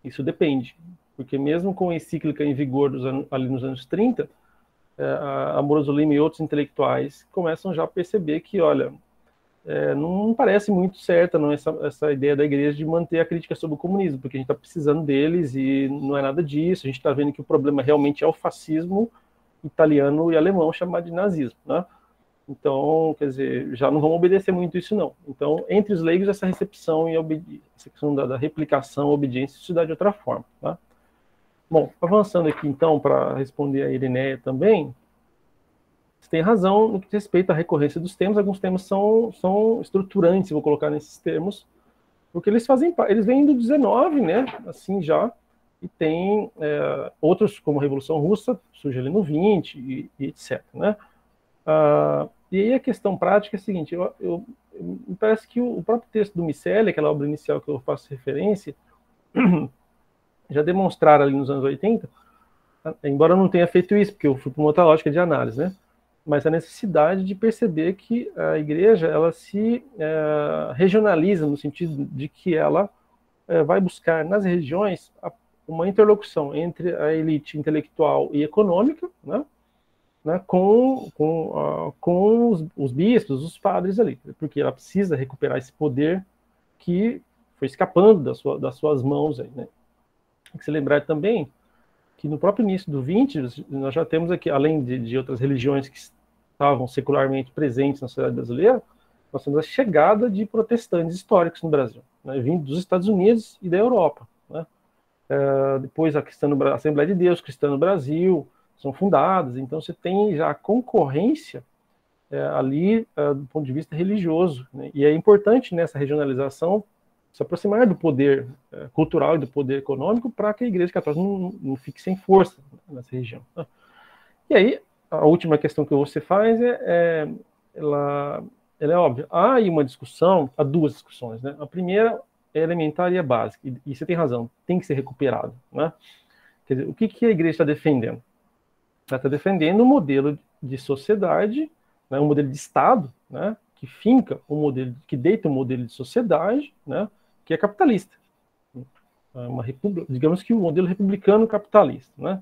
Isso depende, porque mesmo com a encíclica em vigor ali nos anos 30, a Amoroso Lima e outros intelectuais começam já a perceber que, olha, não parece muito certa não, essa ideia da igreja de manter a crítica sobre o comunismo, porque a gente está precisando deles e não é nada disso, a gente está vendo que o problema realmente é o fascismo italiano e alemão chamado de nazismo, né? Então, quer dizer, já não vão obedecer muito isso, não. Então, entre os leigos, essa recepção e essa questão da replicação, obediência, se dá de outra forma, tá? Bom, avançando aqui, então, para responder a Irineia também, você tem razão no que diz respeito à recorrência dos temas. Alguns temas são estruturantes, vou colocar nesses termos, porque eles vêm do 19, né, assim já, e tem outros, como a Revolução Russa, surge ali no 20, e etc, né? E aí a questão prática é a seguinte, me parece que o próprio texto do Miceli, aquela obra inicial que eu faço referência, já demonstraram ali nos anos 80, embora eu não tenha feito isso, porque eu fui para uma outra lógica de análise, né? mas a necessidade de perceber que a igreja ela se regionaliza, no sentido de que ela vai buscar nas regiões uma interlocução entre a elite intelectual e econômica, né, com os bispos, os padres ali, porque ela precisa recuperar esse poder que foi escapando das suas mãos. Aí, né. Tem que se lembrar também que no próprio início do 20, nós já temos aqui, além de outras religiões que estavam secularmente presentes na sociedade brasileira, nós temos a chegada de protestantes históricos no Brasil, né, vindo dos Estados Unidos e da Europa. Né. Depois a Assembleia de Deus Cristã no Brasil são fundadas, então você tem já a concorrência ali do ponto de vista religioso, né, e é importante nessa regionalização se aproximar do poder cultural e do poder econômico para que a Igreja Católica não fique sem força nessa região. Né. E aí, a última questão que você faz ela é óbvia. Há aí uma discussão, há duas discussões. Né. A primeira é elementar e é básica, e você tem razão, tem que ser recuperado. Né. Quer dizer, o que a Igreja está defendendo? Ela está defendendo um modelo de sociedade, né, um modelo de Estado, né, que finca um modelo, que deita um modelo de sociedade, né, que é capitalista. Uma república, digamos que o modelo republicano capitalista. Né.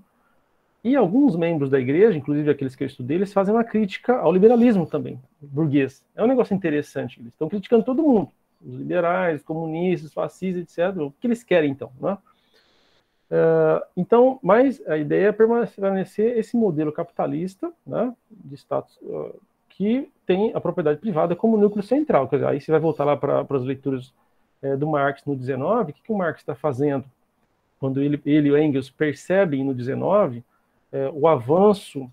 E alguns membros da igreja, inclusive aqueles que eu estudei, eles fazem uma crítica ao liberalismo também, burguês. É um negócio interessante, eles estão criticando todo mundo, os liberais, comunistas, fascistas, etc. O que eles querem, então? Né? Então, mas a ideia é permanecer esse modelo capitalista, né, de status, que tem a propriedade privada como núcleo central. Quer dizer, aí você vai voltar lá para as leituras do Marx no 19, o que o Marx está fazendo? Quando ele e o Engels percebem no 19 o avanço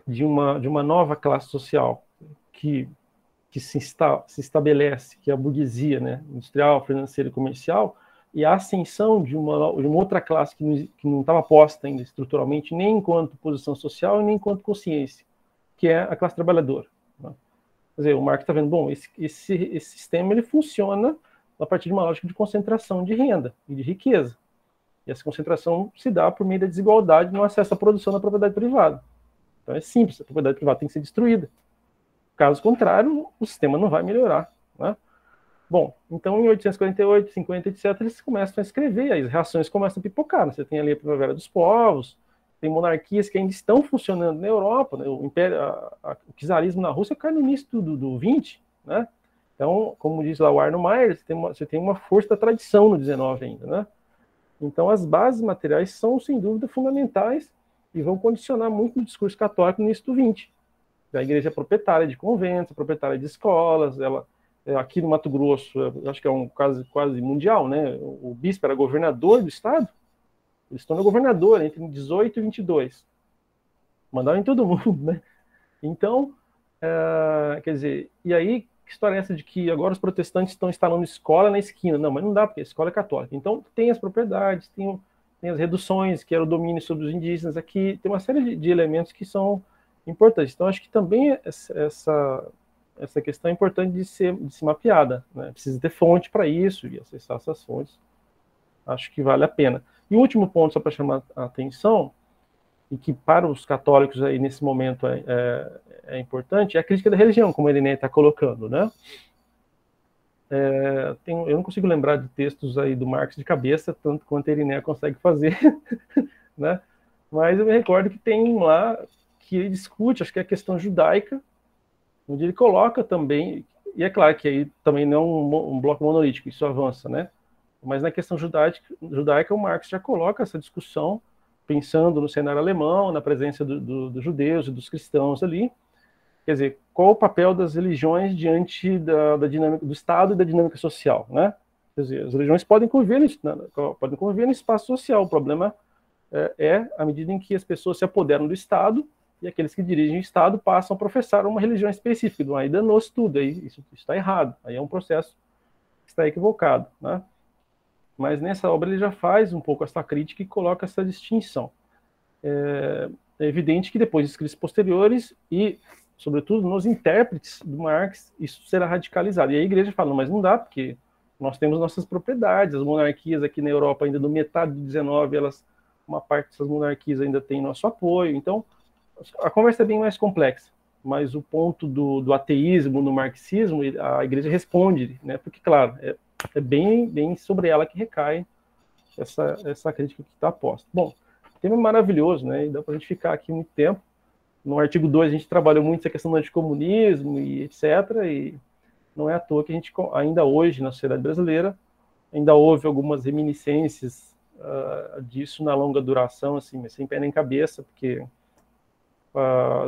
de uma nova classe social que se estabelece, que é a burguesia, né, industrial, financeira e comercial, e a ascensão de uma outra classe que não estava posta ainda estruturalmente, nem enquanto posição social, nem enquanto consciência, que é a classe trabalhadora. Né? Quer dizer, o Marx está vendo, bom, esse sistema ele funciona a partir de uma lógica de concentração de renda e de riqueza. E essa concentração se dá por meio da desigualdade no acesso à produção da propriedade privada. Então é simples, a propriedade privada tem que ser destruída. Caso contrário, o sistema não vai melhorar. Né? Bom, então em 1848, 50, etc., eles começam a escrever, aí as reações começam a pipocar. Né? Você tem ali a Primavera dos Povos, tem monarquias que ainda estão funcionando na Europa, né? O czarismo na Rússia cai no início do 20, né? Então, como diz lá o Arno Meyer, você tem uma força da tradição no 19 ainda, né? Então, as bases materiais são, sem dúvida, fundamentais e vão condicionar muito o discurso católico no início do 20. A igreja é proprietária de conventos, proprietária de escolas, ela, aqui no Mato Grosso, acho que é um caso quase mundial, né? O bispo era governador do estado, ele se tornou governador entre 18 e 22. Mandaram em todo mundo, né? Então, quer dizer, e aí, que história é essa de que agora os protestantes estão instalando escola na esquina? Não, mas não dá, porque a escola é católica. Então, tem as propriedades, tem as reduções, que era o domínio sobre os indígenas aqui, tem uma série de elementos que são importantes. Então, acho que também essa questão é importante de ser mapeada. Né? Precisa ter fonte para isso e acessar essas fontes. Acho que vale a pena. E o último ponto, só para chamar a atenção, e que para os católicos aí nesse momento é importante, é a crítica da religião, como a Eliné está colocando, né? Eu não consigo lembrar de textos aí do Marx de cabeça, tanto quanto a Eliné consegue fazer, né? Mas eu me recordo que tem um lá que ele discute, acho que é a questão judaica, onde ele coloca também, e é claro que aí também não é um bloco monolítico, isso avança, né? Mas na questão judaica o Marx já coloca essa discussão, pensando no cenário alemão, na presença dos judeus e dos cristãos ali. Quer dizer, qual o papel das religiões diante da dinâmica do Estado e da dinâmica social, né? Quer dizer, as religiões podem conviver no espaço social. O problema à medida em que as pessoas se apoderam do Estado e aqueles que dirigem o Estado passam a professar uma religião específica. Aí danou-se tudo, aí isso está errado. Aí é um processo que está equivocado, né? Mas nessa obra ele já faz um pouco essa crítica e coloca essa distinção. É evidente que depois de escritos posteriores e, sobretudo, nos intérpretes do Marx, isso será radicalizado. E a igreja fala, mas não dá, porque nós temos nossas propriedades, as monarquias aqui na Europa ainda no metade do 19, uma parte dessas monarquias ainda tem nosso apoio. Então, a conversa é bem mais complexa. mas o ponto do ateísmo no marxismo, a igreja responde, né? Porque, claro, é bem sobre ela que recai essa crítica que está posta. Bom, o tema é maravilhoso, né? E dá para a gente ficar aqui muito tempo. No artigo 2 a gente trabalhou muito essa questão do anticomunismo e etc. E não é à toa que a gente, ainda hoje, na sociedade brasileira, ainda houve algumas reminiscências disso na longa duração, assim, mas sem pé nem cabeça, porque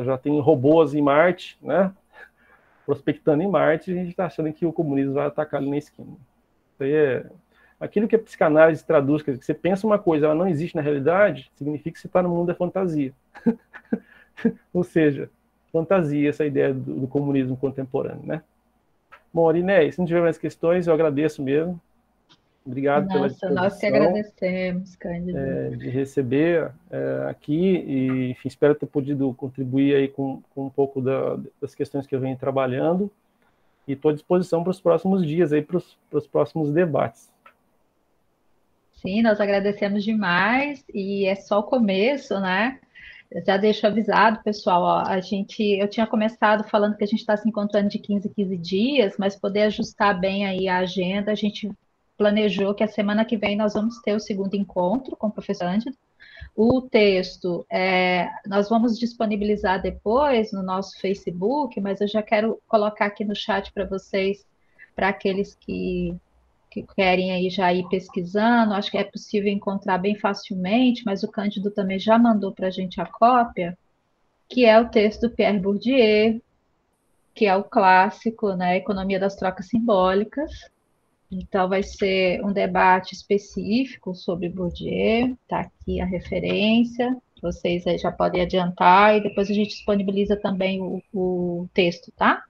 já tem robôs em Marte, né? Prospectando em Marte, e a gente está achando que o comunismo vai atacar ali na esquina. Isso aí aquilo que a psicanálise traduz, que você pensa uma coisa, ela não existe na realidade, significa que você está no mundo da fantasia. Ou seja, fantasia, essa ideia do comunismo contemporâneo, né? Bom, Ariné, se não tiver mais questões, eu agradeço mesmo. Obrigado pela disposição. Nós que agradecemos, Cândido. De receber aqui, e enfim, espero ter podido contribuir aí com um pouco das questões que eu venho trabalhando, e estou à disposição para os próximos dias, aí, para os próximos debates. Sim, nós agradecemos demais, e é só o começo, né? Eu já deixo avisado, pessoal, ó, eu tinha começado falando que a gente está se encontrando de 15 em 15 dias, mas poder ajustar bem aí a agenda, a gente planejou que a semana que vem nós vamos ter o segundo encontro com o professor Ângelo. O texto nós vamos disponibilizar depois no nosso Facebook, mas eu já quero colocar aqui no chat para vocês, para aqueles que querem aí já ir pesquisando, acho que é possível encontrar bem facilmente, mas o Cândido também já mandou para a gente a cópia, que é o texto do Pierre Bourdieu, que é o clássico, né, Economia das Trocas Simbólicas. Então, vai ser um debate específico sobre Bourdieu, está aqui a referência, vocês aí já podem adiantar, e depois a gente disponibiliza também o texto, tá?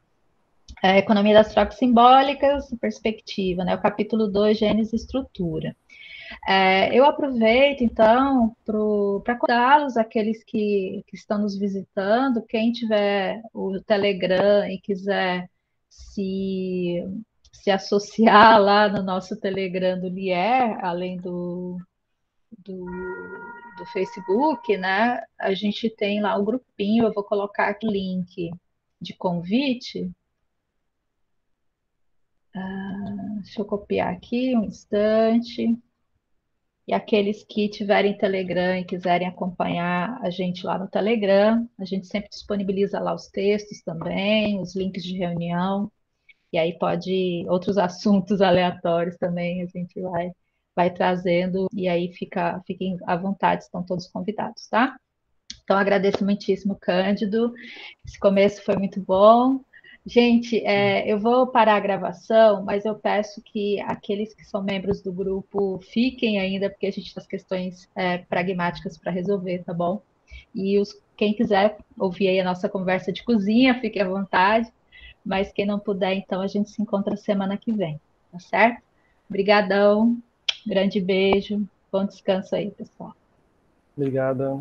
Economia das Trocas Simbólicas, perspectiva, né? O capítulo 2, Gênese e Estrutura. Eu aproveito, então, para convidá-los, aqueles que estão nos visitando, quem tiver o Telegram e quiser se associar lá no nosso Telegram do Lier, além do Facebook, né? A gente tem lá o grupinho, eu vou colocar aqui o link de convite. Deixa eu copiar aqui um instante. E aqueles que tiverem Telegram e quiserem acompanhar a gente lá no Telegram, a gente sempre disponibiliza lá os textos também, os links de reunião, e aí outros assuntos aleatórios também a gente vai trazendo, e aí fiquem à vontade, estão todos convidados, tá? Então, agradeço muitíssimo, Cândido. Esse começo foi muito bom. Gente, eu vou parar a gravação, mas eu peço que aqueles que são membros do grupo fiquem ainda, porque a gente tem as questões pragmáticas para resolver, tá bom? E quem quiser ouvir aí a nossa conversa de cozinha, fique à vontade, mas quem não puder, então, a gente se encontra semana que vem, tá certo? Obrigadão, grande beijo, bom descanso aí, pessoal. Obrigada.